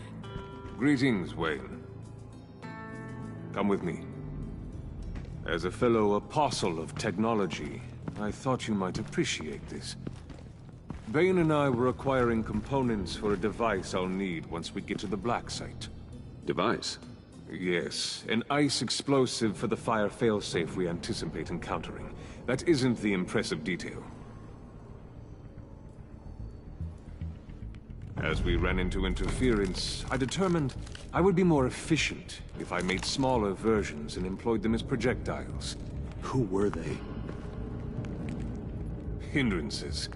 Greetings, Wayne. Come with me. As a fellow apostle of technology, I thought you might appreciate this. Bane and I were acquiring components for a device I'll need once we get to the Black Site. Device? Yes, an ice explosive for the fire failsafe we anticipate encountering. That isn't the impressive detail. As we ran into interference, I determined I would be more efficient if I made smaller versions and employed them as projectiles. Who were they? Hindrances.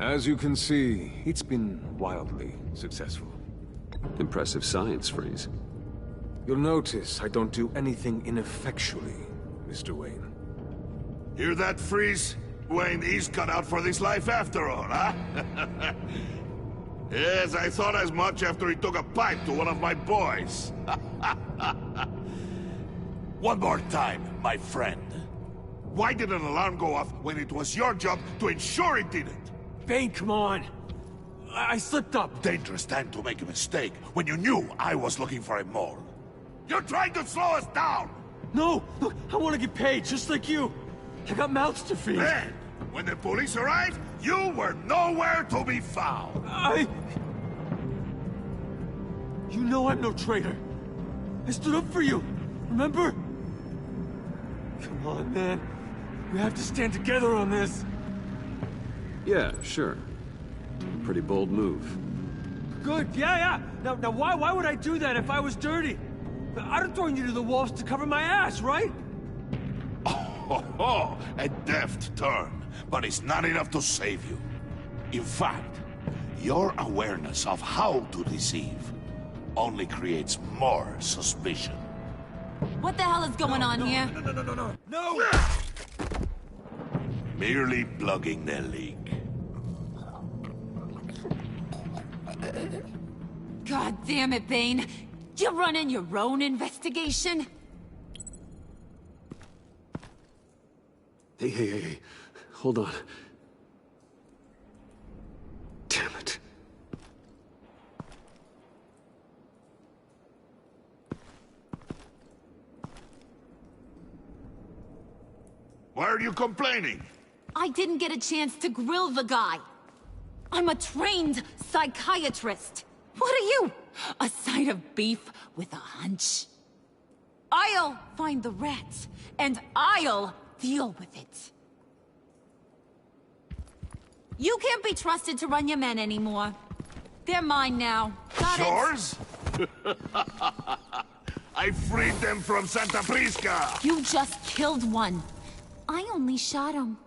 As you can see, it's been wildly successful. Impressive science, Freeze. You'll notice I don't do anything ineffectually, Mr. Wayne. Hear that, Freeze? Wayne, he's cut out for this life after all, huh? Yes, I thought as much after he took a pipe to one of my boys. One more time, my friend. Why did an alarm go off when it was your job to ensure it didn't? Bane, come on. I slipped up. Dangerous time to make a mistake when you knew I was looking for a mole. You're trying to slow us down! No! Look, I want to get paid, just like you. I got mouths to feed. Then, when the police arrived, you were nowhere to be found. You know I'm no traitor. I stood up for you, remember? Come on, man. We have to stand together on this. Yeah, sure. Pretty bold move. Good, yeah. Now why would I do that if I was dirty? I'd have thrown you to the wolves to cover my ass, right? Oh, a deft turn, but it's not enough to save you. In fact, your awareness of how to deceive only creates more suspicion. What the hell is going on here? No! Merely plugging the leak. God damn it, Bane. You're running your own investigation? Hey. Hold on. Damn it. Why are you complaining? I didn't get a chance to grill the guy. I'm a trained psychiatrist. What are you? A side of beef with a hunch? I'll find the rat, and I'll deal with it. You can't be trusted to run your men anymore. They're mine now. Got it? Yours? I freed them from Santa Prisca! You just killed one. I only shot him.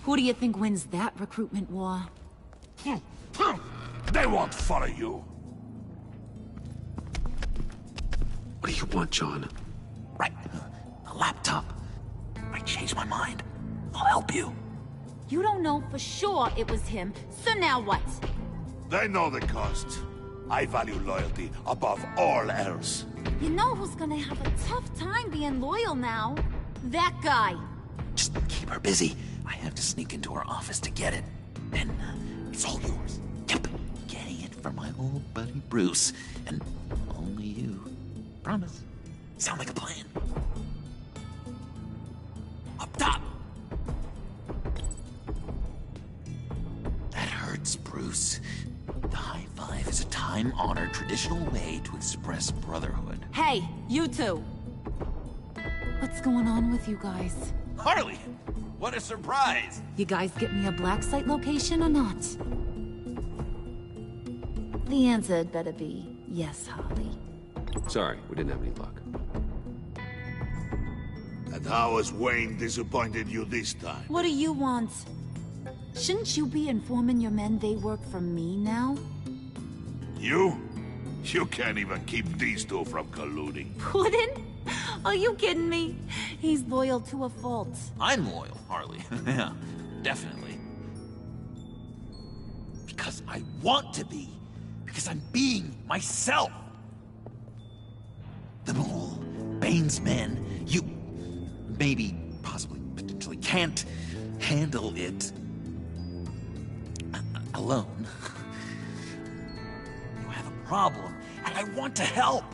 Who do you think wins that recruitment war? They won't follow you. What do you want, John? Right. A laptop. I changed my mind. I'll help you. You don't know for sure it was him, so now what? They know the cost. I value loyalty above all else. You know who's gonna have a tough time being loyal now? That guy. Just keep her busy. I have to sneak into her office to get it. Then, it's all yours. Yep. Getting it from my old buddy Bruce. And only you. Promise. Sound like a plan. Up top! That hurts, Bruce. The high five is a time-honored traditional way to express brotherhood. Hey, you two. What's going on with you guys? Harley! What a surprise! You guys get me a black site location or not? The answer had better be yes, Harley. Sorry, we didn't have any luck. And how has Wayne disappointed you this time? What do you want? Shouldn't you be informing your men they work for me now? You? You can't even keep these two from colluding. Puddin'? Are you kidding me? He's loyal to a fault. I'm loyal, Harley. Yeah, definitely. Because I want to be. Because I'm being myself. The Mole, Bane's men, you maybe, possibly, potentially can't handle it alone. You have a problem, and I want to help.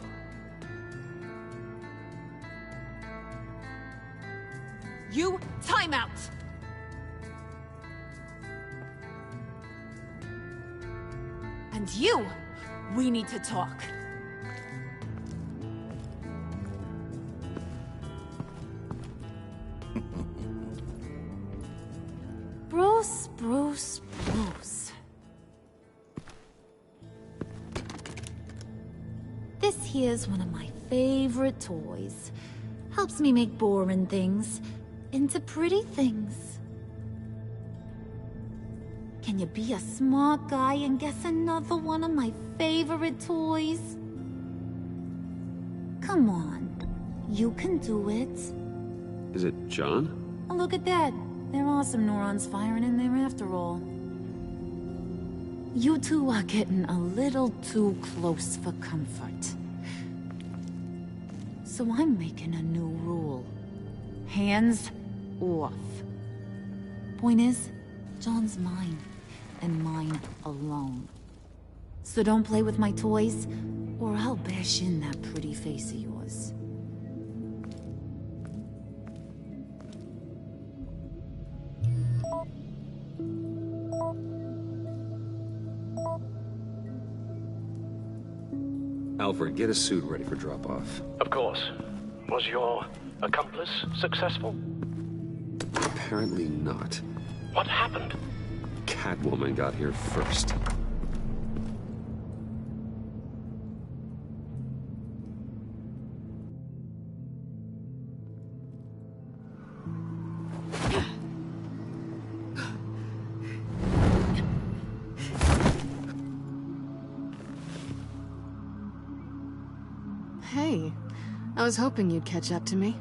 You, time out! And you, we need to talk. Bruce. This here's one of my favorite toys. Helps me make boring things into pretty things. Can you be a smart guy and guess another one of my favorite toys? Come on, you can do it. Is it John? Oh, look at that. There are some neurons firing in there after all. You two are getting a little too close for comfort. So I'm making a new rule. Hands off. Point is, John's mine, and mine alone. So don't play with my toys, or I'll bash in that pretty face of yours. Alfred, get a suit ready for drop-off. Of course. Was your accomplice successful? Apparently not. What happened? Catwoman got here first. Hey, I was hoping you'd catch up to me.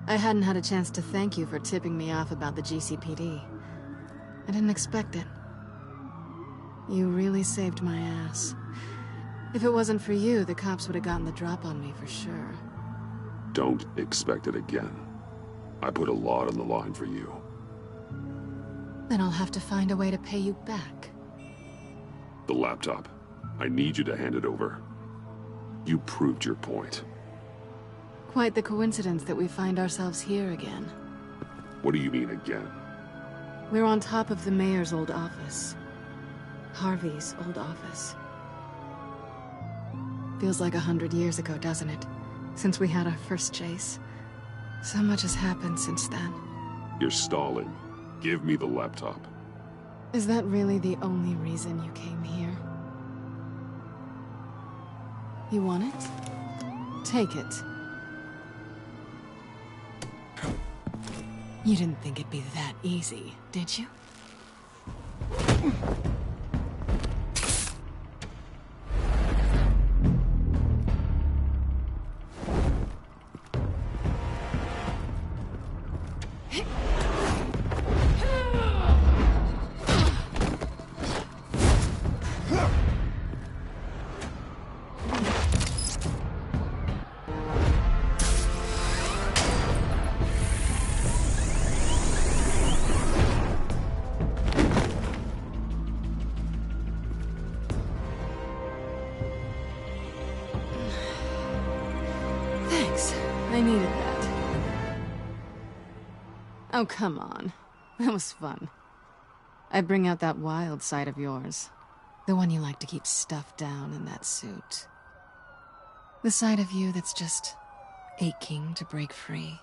I hadn't had a chance to thank you for tipping me off about the GCPD. I didn't expect it. You really saved my ass. If it wasn't for you, the cops would have gotten the drop on me for sure. Don't expect it again. I put a lot on the line for you. Then I'll have to find a way to pay you back. The laptop. I need you to hand it over. You proved your point. Quite the coincidence that we find ourselves here again. What do you mean again? We're on top of the mayor's old office. Harvey's old office. Feels like 100 years ago, doesn't it? Since we had our first chase. So much has happened since then. You're stalling. Give me the laptop. Is that really the only reason you came here? You want it? Take it. You didn't think it'd be that easy, did you? I needed that. Oh, come on. That was fun. I bring out that wild side of yours. The one you like to keep stuffed down in that suit. The side of you that's just aching to break free.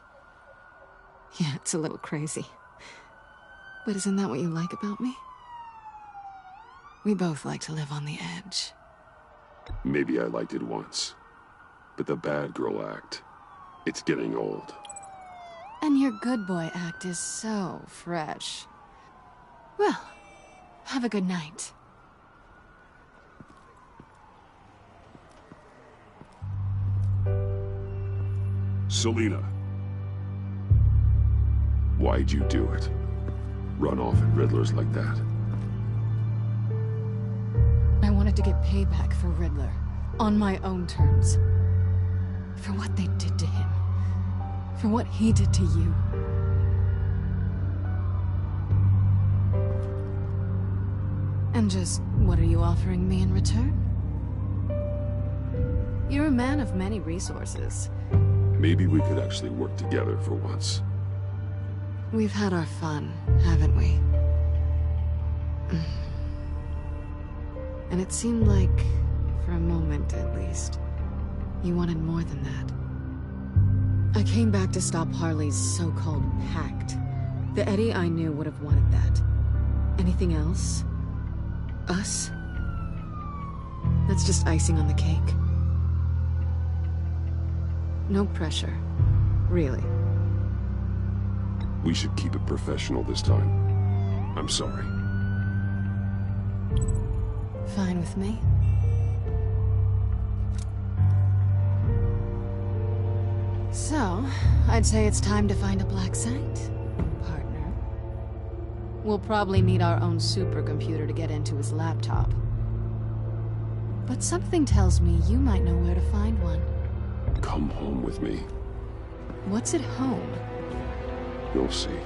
Yeah, it's a little crazy. But isn't that what you like about me? We both like to live on the edge. Maybe I liked it once. But the bad girl act, it's getting old. And your good boy act is so fresh. Well, have a good night. Selina. Why'd you do it? Run off at Riddlers like that? I wanted to get payback for Riddler. On my own terms. For what they did to him. For what he did to you. And just, what are you offering me in return? You're a man of many resources. Maybe we could actually work together for once. We've had our fun, haven't we? And it seemed like, for a moment at least, you wanted more than that. I came back to stop Harley's so-called pact. The Eddie I knew would have wanted that. Anything else? Us? That's just icing on the cake. No pressure. Really. We should keep it professional this time. I'm sorry. Fine with me. So, I'd say it's time to find a black site, partner. We'll probably need our own supercomputer to get into his laptop. But something tells me you might know where to find one. Come home with me. What's at home? You'll see.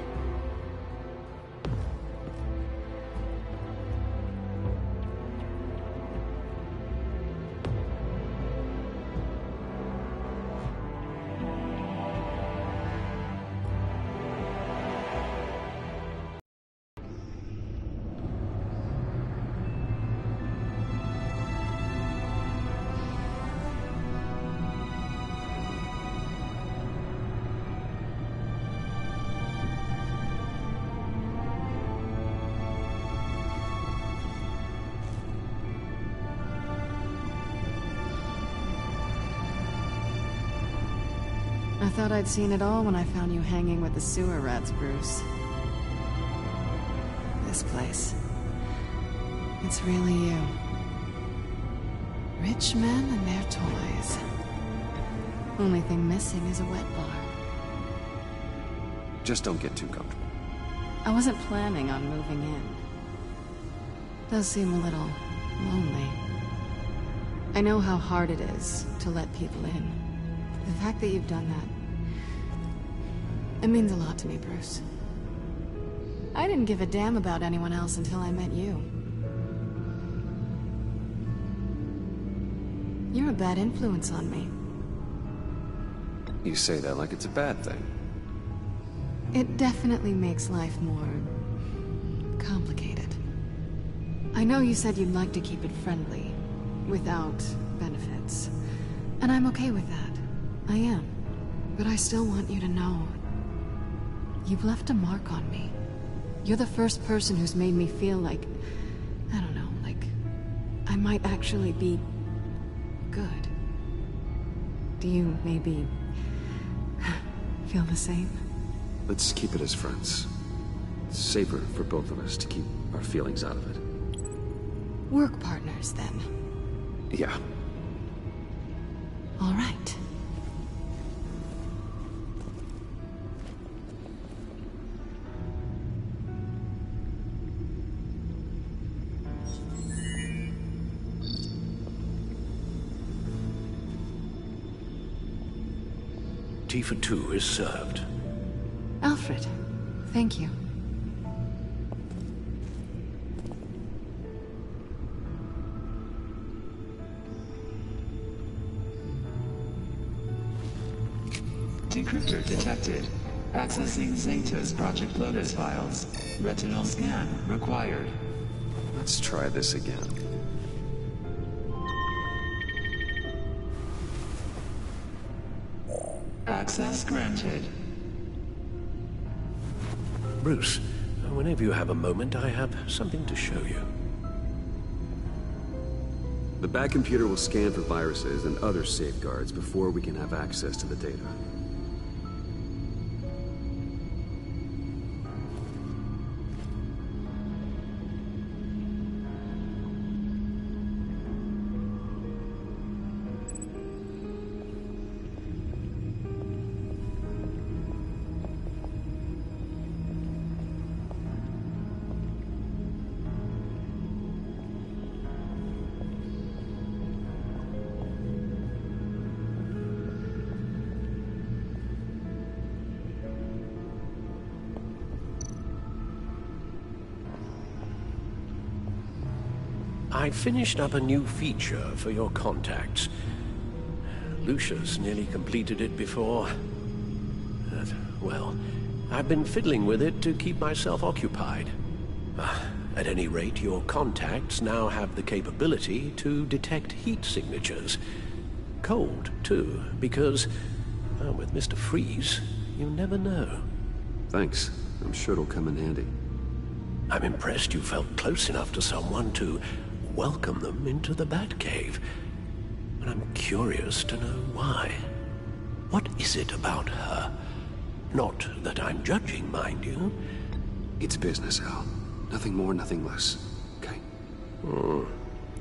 I thought I'd seen it all when I found you hanging with the sewer rats, Bruce. This place. It's really you. Rich men and their toys. Only thing missing is a wet bar. Just don't get too comfortable. I wasn't planning on moving in. Does seem a little lonely. I know how hard it is to let people in. The fact that you've done that, it means a lot to me, Bruce. I didn't give a damn about anyone else until I met you. You're a bad influence on me. You say that like it's a bad thing. It definitely makes life more complicated. I know you said you'd like to keep it friendly, without benefits. And I'm okay with that. I am. But I still want you to know, you've left a mark on me. You're the first person who's made me feel like, I don't know, like I might actually be good. Do you maybe feel the same? Let's keep it as friends. It's safer for both of us to keep our feelings out of it. Work partners, then. Yeah. All right. Tea for two is served. Alfred, thank you. Decryptor detected. Accessing Zeta's Project Lotus files. Retinal scan required. Let's try this again. Access granted. Bruce, whenever you have a moment, I have something to show you. The back computer will scan for viruses and other safeguards before we can have access to the data. I finished up a new feature for your contacts. Lucia's nearly completed it before. Well, I've been fiddling with it to keep myself occupied. At any rate, your contacts now have the capability to detect heat signatures. Cold, too, because, with Mr. Freeze, you never know. Thanks. I'm sure it'll come in handy. I'm impressed you felt close enough to someone to welcome them into the Batcave. And I'm curious to know why. What is it about her? Not that I'm judging, mind you. It's business, Al. Nothing more, nothing less. Okay?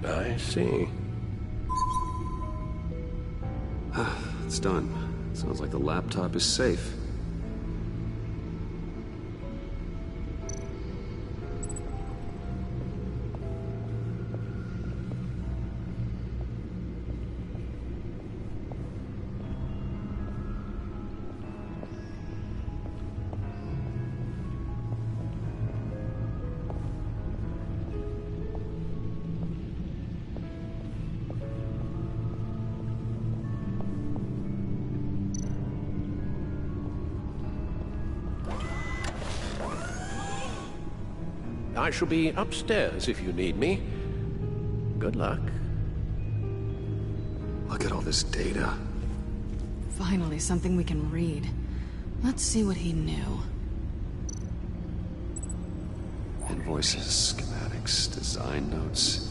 I see. It's done. Sounds like the laptop is safe. I shall be upstairs if you need me. Good luck. Look at all this data. Finally, something we can read. Let's see what he knew. Invoices, schematics, design notes.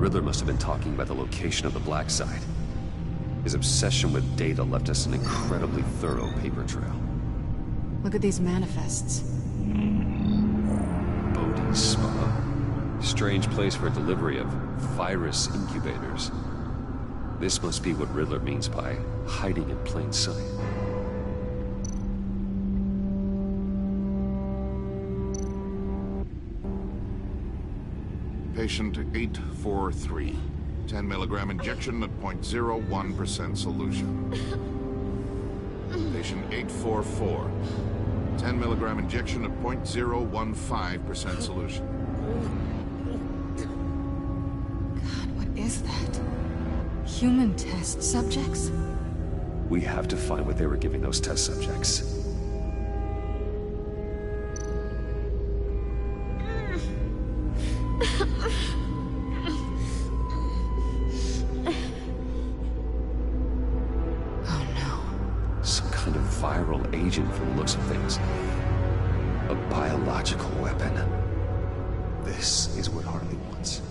Riddler must have been talking about the location of the Black Site. His obsession with data left us an incredibly thorough paper trail. Look at these manifests. Bodhi's Spa. Strange place for delivery of virus incubators. This must be what Riddler means by hiding in plain sight. Patient 843. 10 milligram injection at 0.01% solution. Patient 844. 10 milligram injection at 0.015% solution. God, what is that? Human test subjects? We have to find what they were giving those test subjects. Agent from the looks of things. A biological weapon. This is what Harley wants.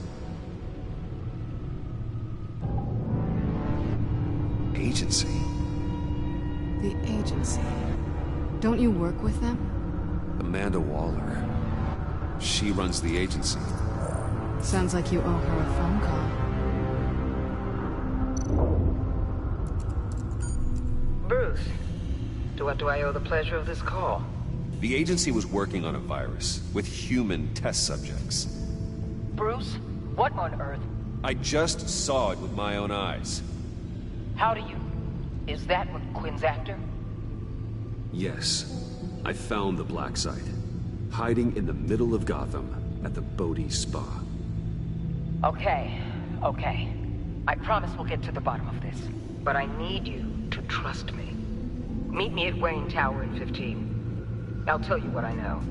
Agency. The agency. Don't you work with them? Amanda Waller. She runs the agency. Sounds like you owe her a phone call. Bruce. To what do I owe the pleasure of this call? The agency was working on a virus with human test subjects. Bruce? What on earth? I just saw it with my own eyes. How do you? Is that what Quinn's after? Yes. I found the Black Site. Hiding in the middle of Gotham at the Bodhi Spa. Okay. I promise we'll get to the bottom of this. But I need you to trust me. Meet me at Wayne Tower in 15. I'll tell you what I know.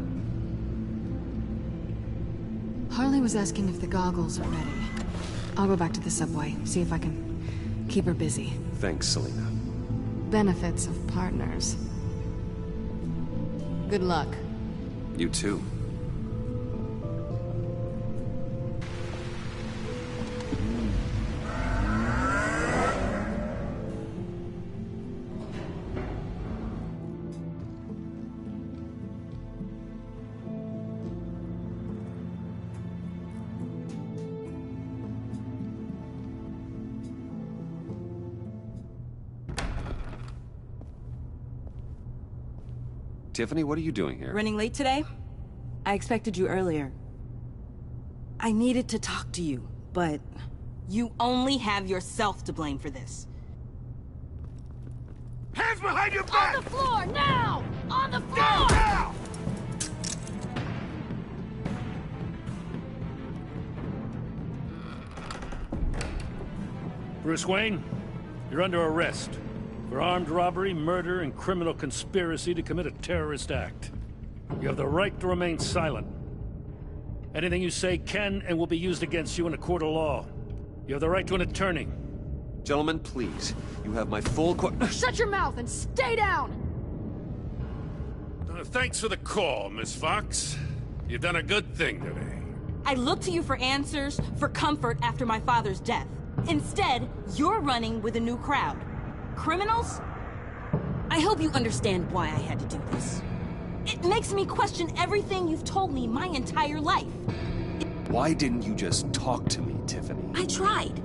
Harley was asking if the goggles are ready. I'll go back to the subway, see if I can keep her busy. Thanks, Selina. Benefits of partners. Good luck. You too. Tiffany, what are you doing here? Running late today? I expected you earlier. I needed to talk to you, but you only have yourself to blame for this. Hands behind your back! On the floor, now! On the floor! Now! Bruce Wayne, you're under arrest for armed robbery, murder, and criminal conspiracy to commit a terrorist act. You have the right to remain silent. Anything you say can and will be used against you in a court of law. You have the right to an attorney. Gentlemen, please. You have my full Shut your mouth and stay down! Thanks for the call, Miss Fox. You've done a good thing today. I looked to you for answers, for comfort after my father's death. Instead, you're running with a new crowd. Criminals? I hope you understand why I had to do this. It makes me question everything you've told me my entire life. Why didn't you just talk to me, Tiffany? I tried.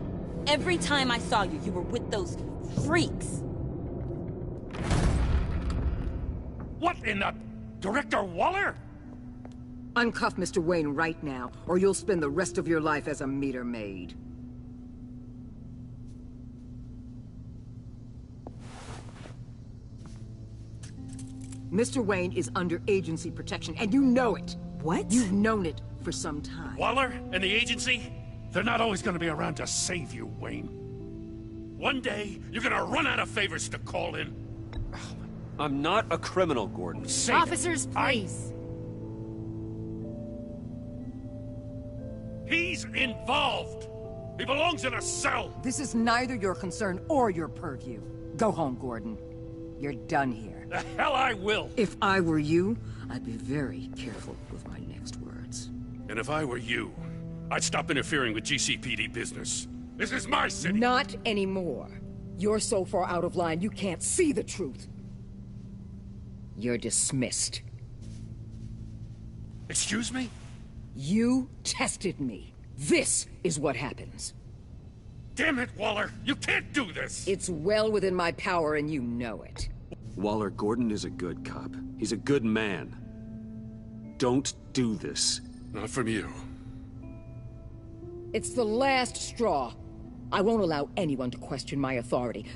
Every time I saw you, you were with those freaks. What in the... Director Waller? Uncuff Mr. Wayne right now, or you'll spend the rest of your life as a meter maid. Mr. Wayne is under agency protection, and you know it. What? You've known it for some time. Waller and the agency? They're not always gonna be around to save you, Wayne. One day, you're gonna run out of favors to call in. I'm not a criminal, Gordon. Officers, please. He's involved. He belongs in a cell. This is neither your concern or your purview. Go home, Gordon. You're done here. The hell I will. If I were you, I'd be very careful with my next words. And if I were you, I'd stop interfering with GCPD business. This is my city! Not anymore. You're so far out of line, you can't see the truth. You're dismissed. Excuse me? You tested me. This is what happens. Damn it, Waller! You can't do this! It's well within my power and you know it. Waller, Gordon is a good cop. He's a good man. Don't do this. Not from you. It's the last straw. I won't allow anyone to question my authority.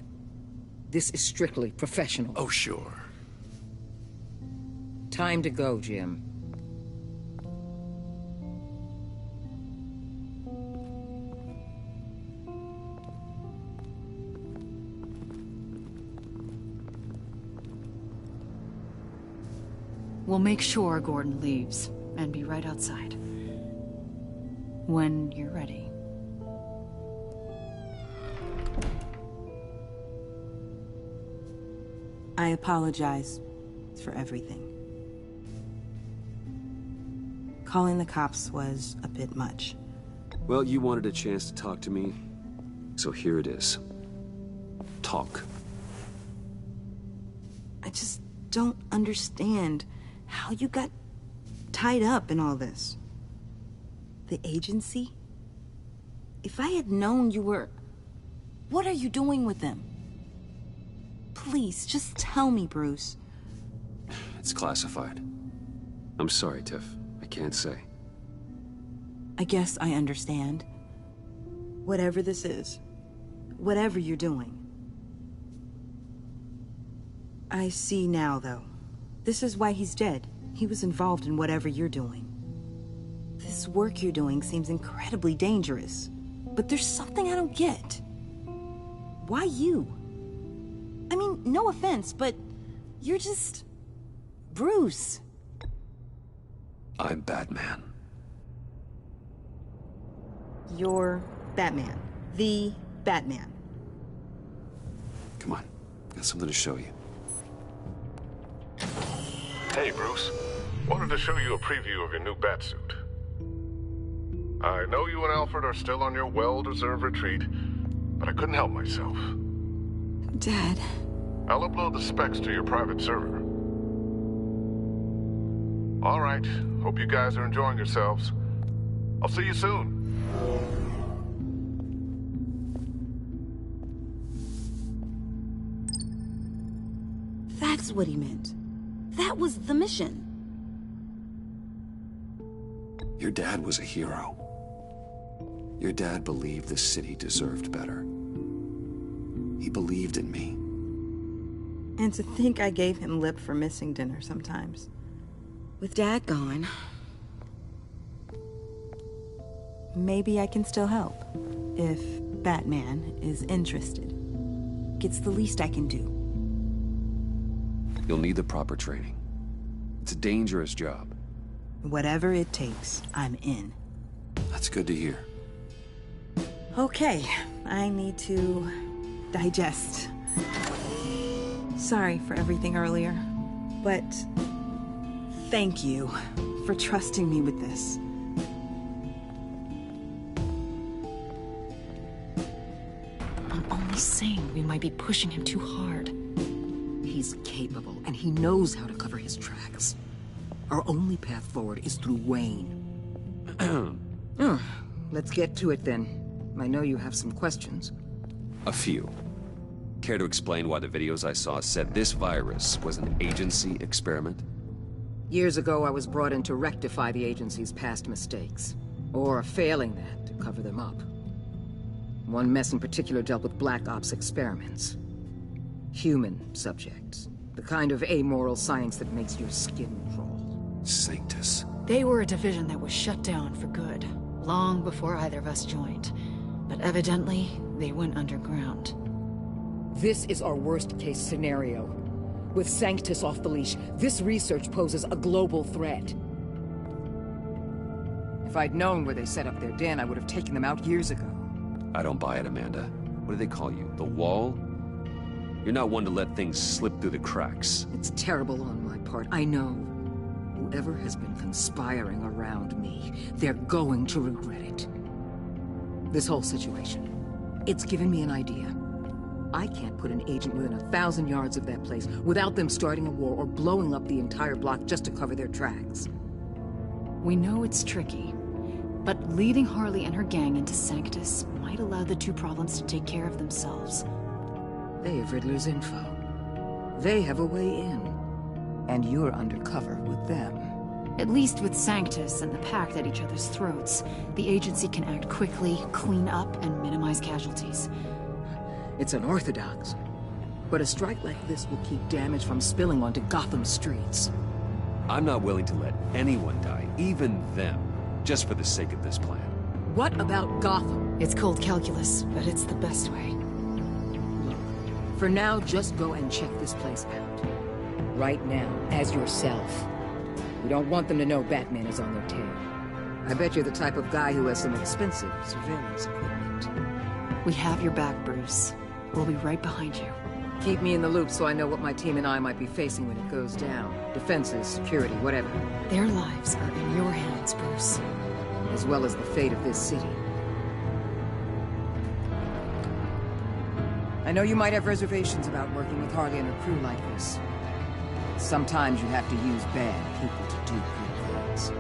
This is strictly professional. Oh, sure. Time to go, Jim. We'll make sure Gordon leaves, and be right outside. When you're ready. I apologize for everything. Calling the cops was a bit much. Well, you wanted a chance to talk to me, so here it is. Talk. I just don't understand how you got tied up in all this. The agency? If I had known you were... What are you doing with them? Please, just tell me, Bruce. It's classified. I'm sorry, Tiff. I can't say. I guess I understand. Whatever this is, whatever you're doing. I see now, though. This is why he's dead. He was involved in whatever you're doing. This work you're doing seems incredibly dangerous. But there's something I don't get. Why you? I mean, no offense, but you're just... Bruce. I'm Batman. You're Batman. The Batman. Come on. Got something to show you. Hey, Bruce. Wanted to show you a preview of your new Batsuit. I know you and Alfred are still on your well-deserved retreat, but I couldn't help myself. Dad. I'll upload the specs to your private server. All right. Hope you guys are enjoying yourselves. I'll see you soon. That's what he meant. That was the mission. Your dad was a hero. Your dad believed the city deserved better. He believed in me. And to think I gave him lip for missing dinner sometimes. With Dad gone, maybe I can still help. If Batman is interested. It's the least I can do. You'll need the proper training. It's a dangerous job. Whatever it takes, I'm in. That's good to hear. Okay, I need to digest. Sorry for everything earlier, but thank you for trusting me with this. I'm only saying we might be pushing him too hard. He's capable, and he knows how to cover his tracks. Our only path forward is through Wayne. Let's get to it then. I know you have some questions. A few. Care to explain why the videos I saw said this virus was an agency experiment? Years ago, I was brought in to rectify the agency's past mistakes. Or, failing that, to cover them up. One mess in particular dealt with Black Ops experiments. Human subjects. The kind of amoral science that makes your skin crawl. Sanctus. They were a division that was shut down for good, long before either of us joined. But evidently, they went underground. This is our worst-case scenario. With Sanctus off the leash, this research poses a global threat. If I'd known where they set up their den, I would have taken them out years ago. I don't buy it, Amanda. What do they call you? The Wall? You're not one to let things slip through the cracks. It's terrible on my part, I know. whoever has been conspiring around me, they're going to regret it. This whole situation, it's given me an idea. I can't put an agent within 1,000 yards of that place without them starting a war or blowing up the entire block just to cover their tracks. We know it's tricky, but leading Harley and her gang into Sanctus might allow the two problems to take care of themselves. They have Riddler's info. They have a way in. And you're undercover with them. At least with Sanctus and the Pact at each other's throats, the agency can act quickly, clean up, and minimize casualties. It's unorthodox, but a strike like this will keep damage from spilling onto Gotham streets. I'm not willing to let anyone die, even them, just for the sake of this plan. What about Gotham? It's cold calculus, but it's the best way. Look, for now, just go and check this place out. Right now, as yourself. We don't want them to know Batman is on their tail. I bet you're the type of guy who has some expensive surveillance equipment. We have your back, Bruce. We'll be right behind you. Keep me in the loop so I know what my team and I might be facing when it goes down. Defenses, security, whatever. Their lives are in your hands, Bruce. As well as the fate of this city. I know you might have reservations about working with Harley and her crew like this. Sometimes you have to use bad people to do good things.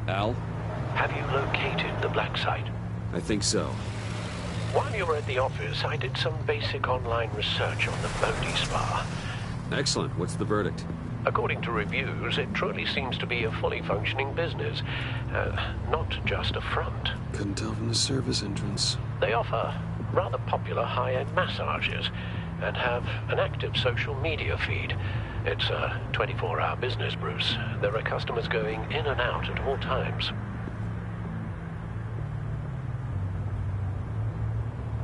Al? Have you located the black site? I think so. While you were at the office, I did some basic online research on the Bodhi Spa. Excellent. What's the verdict? According to reviews, it truly seems to be a fully functioning business. Not just a front. Couldn't tell from the service entrance. They offer rather popular high-end massages and have an active social media feed. It's a 24-hour business, Bruce. There are customers going in and out at all times.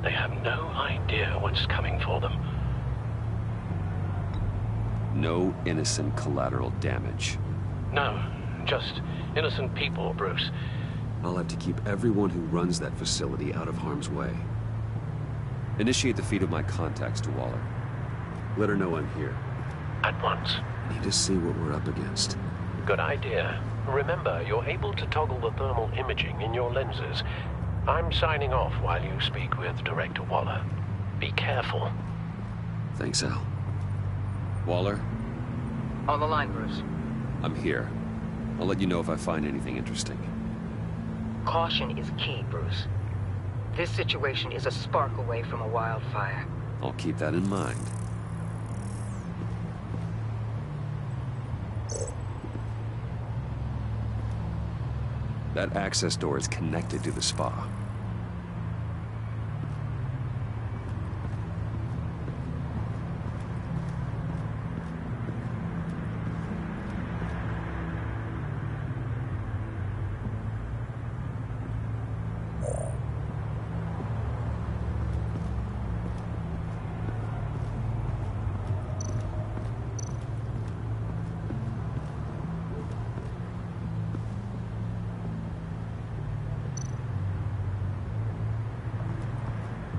They have no idea what's coming for them. No innocent collateral damage. No, just innocent people, Bruce. I'll have to keep everyone who runs that facility out of harm's way. Initiate the feed of my contacts to Waller. Let her know I'm here. At once. Need to see what we're up against. Good idea. Remember, you're able to toggle the thermal imaging in your lenses. I'm signing off while you speak with Director Waller. Be careful. Thanks, Al. Waller? On the line, Bruce. I'm here. I'll let you know if I find anything interesting. Caution is key, Bruce. This situation is a spark away from a wildfire. I'll keep that in mind. That access door is connected to the spa.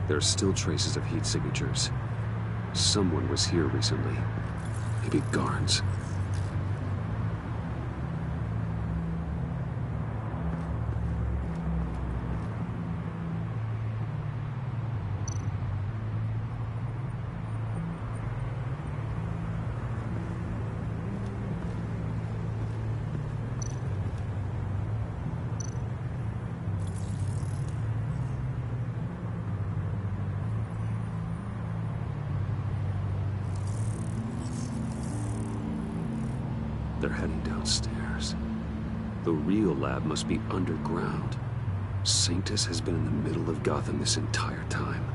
There are still traces of heat signatures. Someone was here recently. Maybe Garns. They're heading downstairs. The real lab must be underground. Sanctus has been in the middle of Gotham this entire time.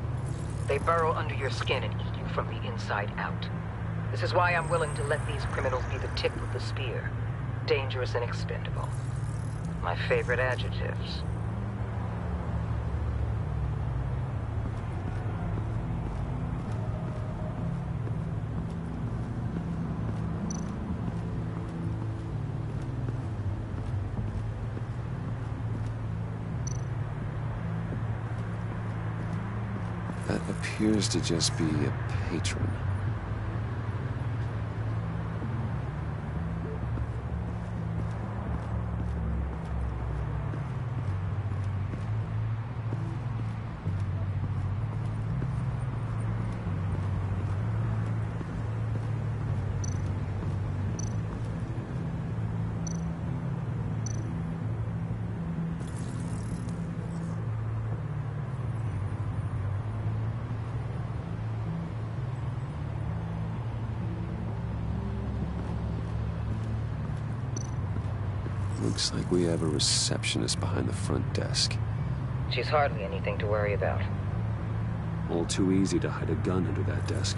They burrow under your skin and eat you from the inside out. This is why I'm willing to let these criminals be the tip of the spear. Dangerous and expendable. My favorite adjectives. That appears to just be a patron. Looks like we have a receptionist behind the front desk. She's hardly anything to worry about. All too easy to hide a gun under that desk.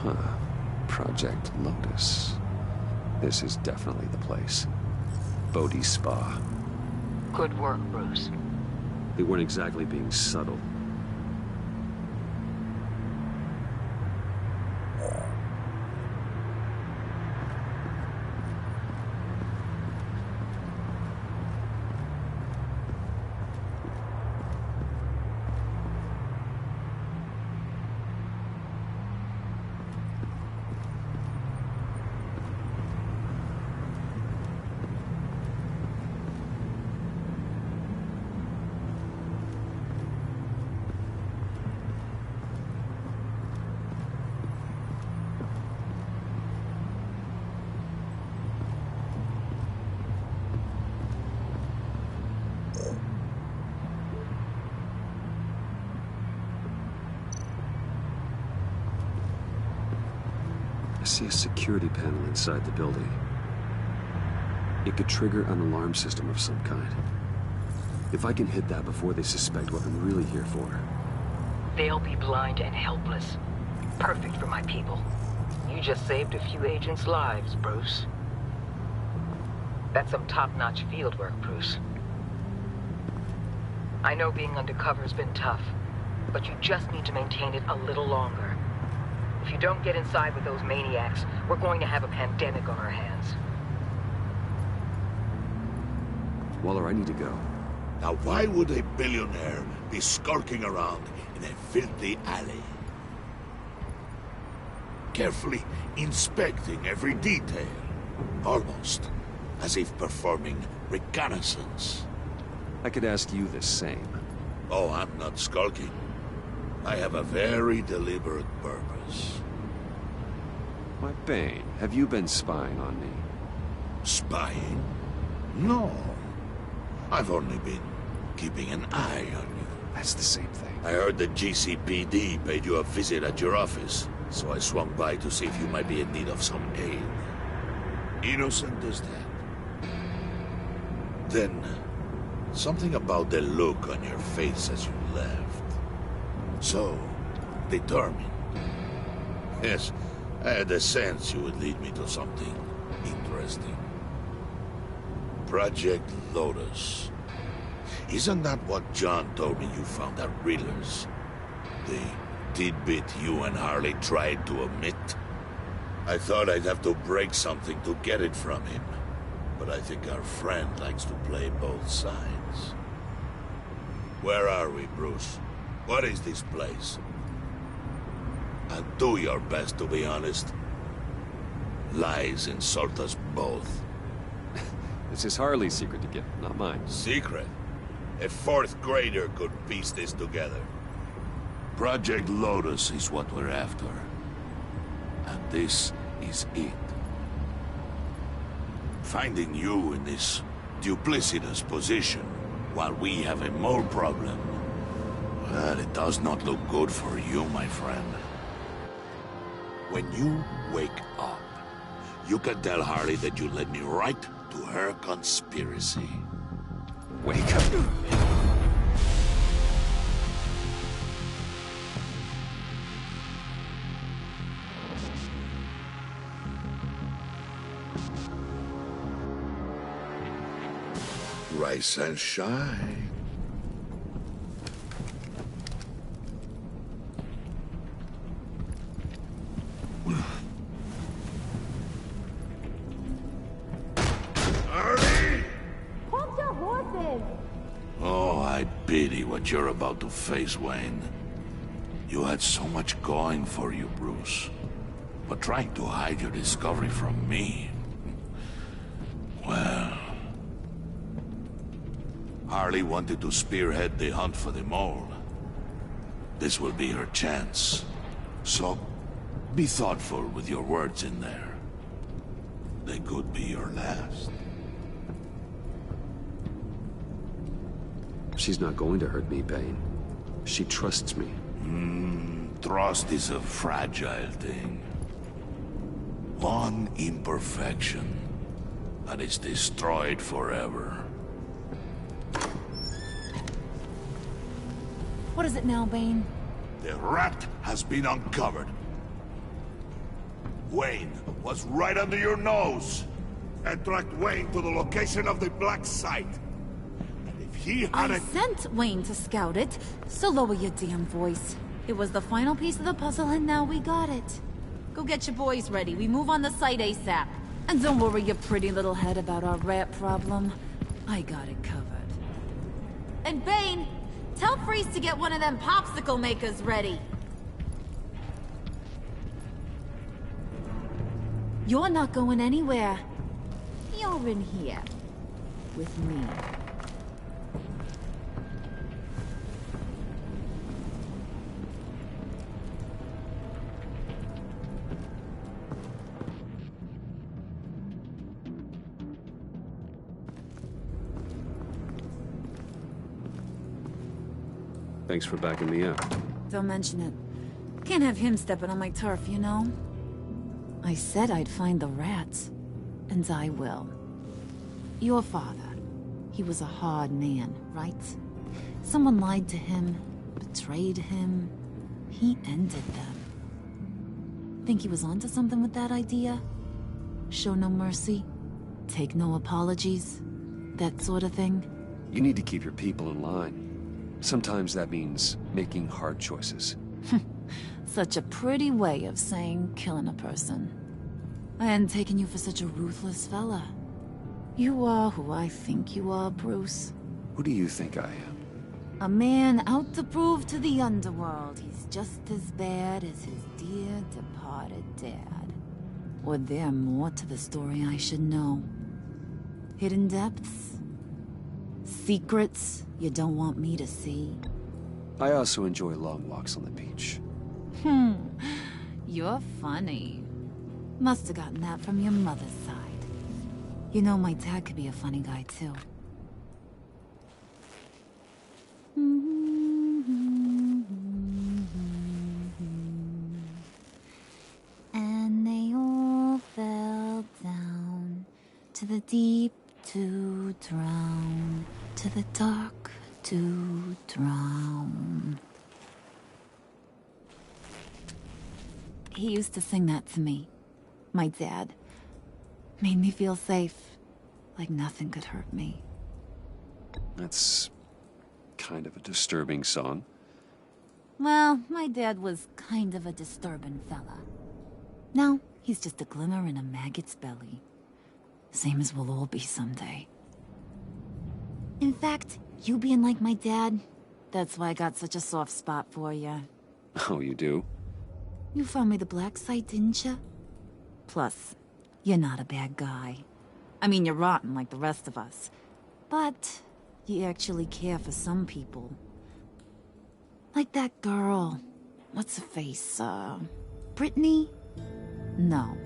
Huh. Project Lotus. This is definitely the place. Bodhi's Spa. Good work, Bruce. They weren't exactly being subtle. I see a security panel inside the building. It could trigger an alarm system of some kind. If I can hit that before they suspect what I'm really here for. They'll be blind and helpless. Perfect for my people. You just saved a few agents' lives, Bruce. That's some top-notch field work, Bruce. I know being undercover's been tough, but you just need to maintain it a little longer. If you don't get inside with those maniacs, we're going to have a pandemic on our hands. Waller, I need to go. Now why would a billionaire be skulking around in a filthy alley? Carefully inspecting every detail. Almost as if performing reconnaissance. I could ask you the same. Oh, I'm not skulking. I have a very deliberate purpose. Why, Bane, have you been spying on me? Spying? No. I've only been keeping an eye on you. That's the same thing. I heard the GCPD paid you a visit at your office, so I swung by to see if you might be in need of some aid. Innocent as that. Then, something about the look on your face as you left. So, determined. Yes, I had a sense you would lead me to something interesting. Project Lotus. Isn't that what John told me you found at Riddler's? The tidbit you and Harley tried to omit? I thought I'd have to break something to get it from him. but I think our friend likes to play both sides. Where are we, Bruce? What is this place? And do your best to be honest. Lies insult us both. This is Harley's secret to get, not mine. Secret? A fourth grader could piece this together. Project Lotus is what we're after. And this is it. Finding you in this duplicitous position while we have a mole problem, well, it does not look good for you, my friend. When you wake up, you can tell Harley that you led me right to her conspiracy. Wake up. Rise and shine. Harley! Hold your horses! Oh, I pity what you're about to face, Wayne. You had so much going for you, Bruce. But trying to hide your discovery from me... well... Harley wanted to spearhead the hunt for the mole. This will be her chance. So, be thoughtful with your words in there. They could be your last. She's not going to hurt me, Bane. She trusts me. Trust is a fragile thing. One imperfection, and it's destroyed forever. What is it now, Bane? The rat has been uncovered. Wayne was right under your nose. And tracked Wayne to the location of the black site. And if he had I sent Wayne to scout it, so lower your damn voice. It was the final piece of the puzzle, and now we got it. Go get your boys ready. We move on the site ASAP. And don't worry your pretty little head about our rat problem. I got it covered. And Bane, tell Freeze to get one of them popsicle makers ready. You're not going anywhere. You're in here. With me. Thanks for backing me up. Don't mention it. Can't have him stepping on my turf, you know? I said I'd find the rats. And I will. Your father. He was a hard man, right? Someone lied to him, betrayed him. He ended them. Think he was onto something with that idea? Show no mercy? Take no apologies? That sort of thing? You need to keep your people in line. Sometimes that means making hard choices. Such a pretty way of saying killing a person. I hadn't taken you for such a ruthless fella. You are who I think you are, Bruce. Who do you think I am? A man out to prove to the underworld he's just as bad as his dear departed dad. Or there more to the story I should know. Hidden depths? Secrets you don't want me to see? I also enjoy long walks on the beach. You're funny. Must have gotten that from your mother's side. You know my dad could be a funny guy, too. And they all fell down to the deep to drown, to the dark to drown. He used to sing that to me. My dad. Made me feel safe. Like nothing could hurt me. That's kind of a disturbing song. Well, my dad was kind of a disturbing fella. Now, he's just a glimmer in a maggot's belly. Same as we'll all be someday. In fact, you being like my dad, that's why I got such a soft spot for you. Oh, you do? You found me the black site, didn't you? Plus, you're not a bad guy. I mean, you're rotten like the rest of us. But you actually care for some people. Like that girl. What's her face? Brittany? No.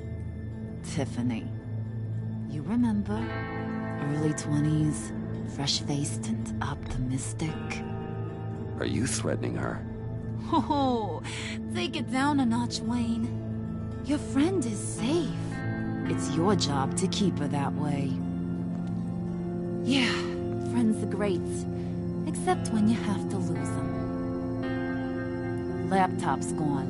Tiffany. You remember? Early 20s, fresh-faced and optimistic. Are you threatening her? Oh, take it down a notch, Wayne. Your friend is safe. It's your job to keep her that way. Yeah, friends are great. Except when you have to lose them. Laptop's gone.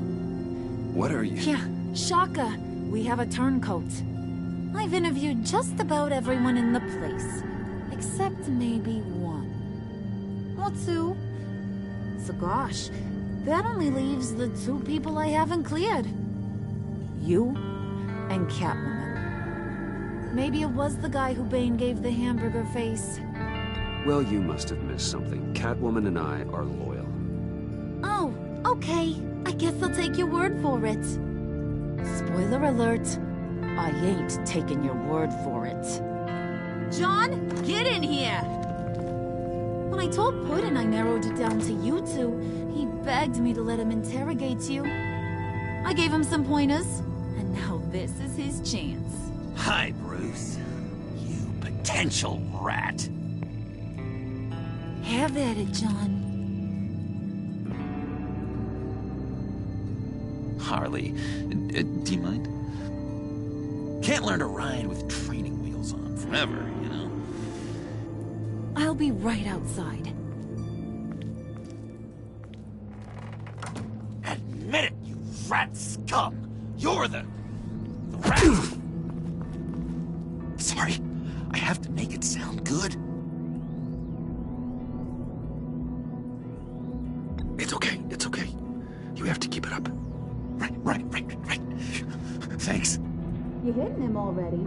What are you... Yeah, shocker. We have a turncoat. I've interviewed just about everyone in the place. Except maybe one. Or two. So gosh, that only leaves the two people I haven't cleared. You and Catwoman. Maybe it was the guy who Bane gave the hamburger face. Well, you must have missed something. Catwoman and I are loyal. Oh, okay. I guess I'll take your word for it. Spoiler alert. I ain't taking your word for it. John, get in here! When I told Puddin' I narrowed it down to you two, he begged me to let him interrogate you. I gave him some pointers, and now this is his chance. Hi, Bruce. You potential rat. Have at it, John. Harley, do you mind? Can't learn to ride with training wheels on forever, you know? I'll be right outside. Admit it, you rat scum! You're the rat! Sorry, I have to make it sound good. It's okay, it's okay. You have to keep it up. Right. Thanks. You're hitting him already.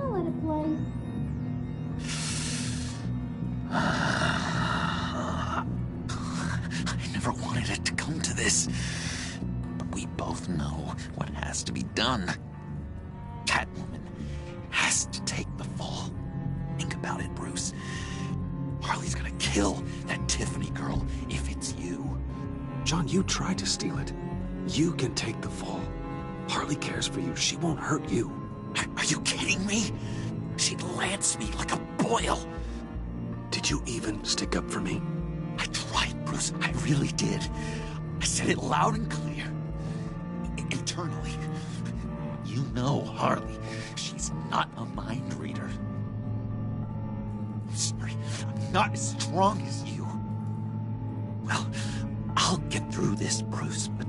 I'll let it play. I never wanted it to come to this. But we both know what has to be done. Catwoman has to take the fall. Think about it, Bruce. Harley's gonna kill that Tiffany girl if it's you. John, you tried to steal it. You can take the fall. Harley cares for you. She won't hurt you. Are you kidding me? She'd lance me like a boil. Did you even stick up for me? I tried, Bruce. I really did. I said it loud and clear. Internally. You know Harley. She's not a mind reader. I'm sorry. I'm not as strong as you. Well, I'll get through this, Bruce, but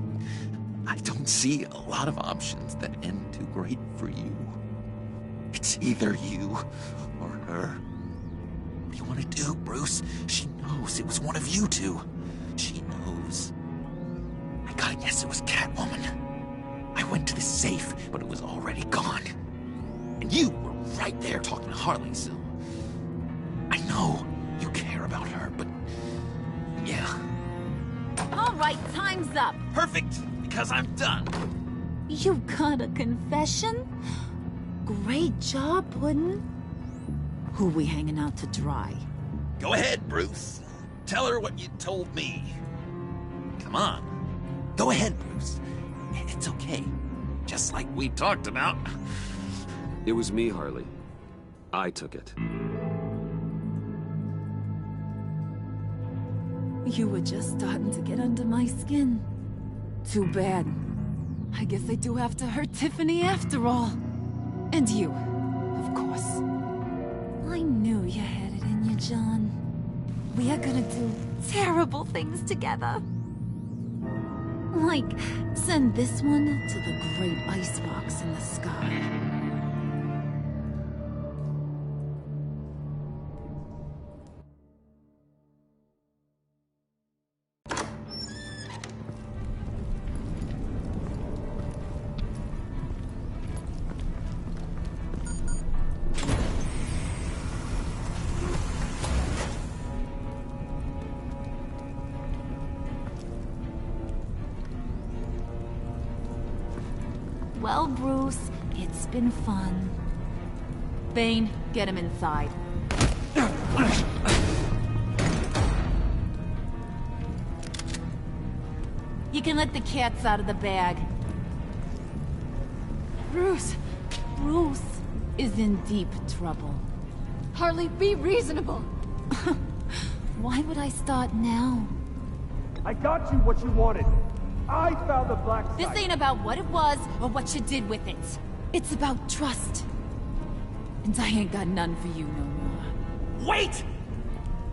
I don't see a lot of options that end too great for you. It's either you or her. What do you want to do, Bruce? She knows it was one of you two. She knows. I gotta guess it was Catwoman. I went to the safe, but it was already gone. And you were right there talking to Harley, so... I know you care about her, but... yeah. All right, time's up. Perfect, because I'm done. You got a confession? Great job, Puddin'. Who we hanging out to dry? Go ahead, Bruce. Tell her what you told me. Come on. Go ahead, Bruce. It's okay. Just like we talked about. It was me, Harley. I took it. You were just starting to get under my skin. Too bad. I guess I do have to hurt Tiffany after all. And you, of course. I knew you had it in you, John. We are gonna do terrible things together. Like, send this one to the great icebox in the sky. all, Bruce. It's been fun. Bane, get him inside. You can let the cats out of the bag. Bruce! Bruce is in deep trouble. Harley, be reasonable! Why would I start now? I got you what you wanted. I found the black site. This ain't about what it was or what you did with it. It's about trust. And I ain't got none for you no more. Wait!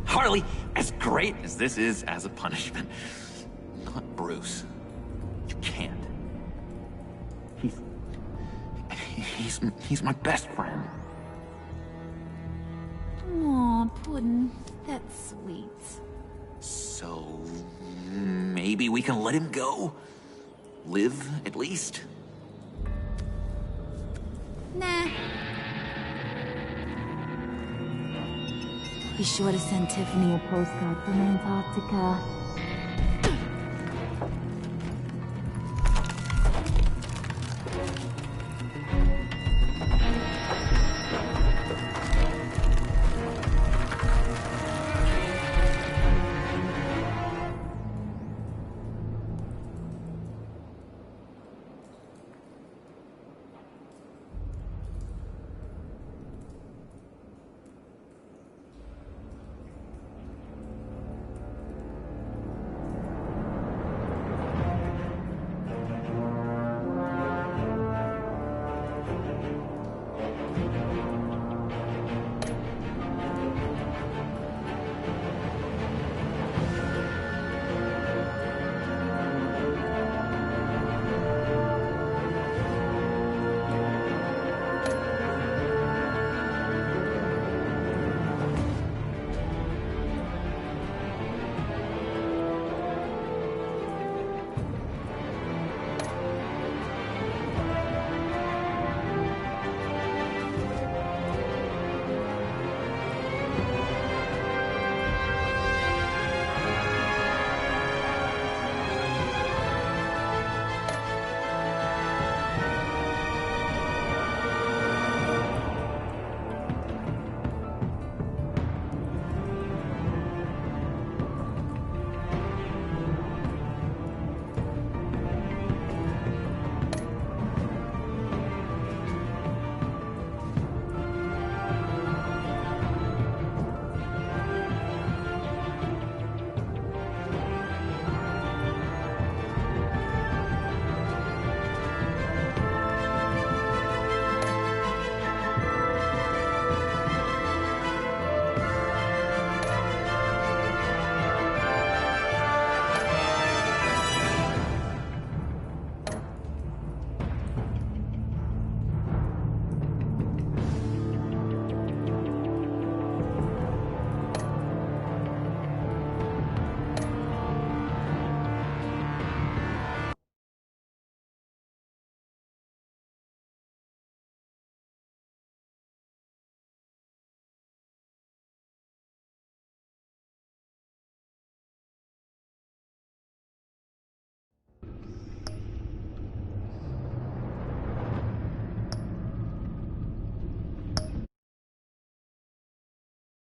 Harley, as great as this is as a punishment, not Bruce. You can't. He's my best friend. Aw, Puddin'. That's sweet. So, maybe we can let him go? Live, at least? Nah. Be sure to send Tiffany a postcard from Antarctica.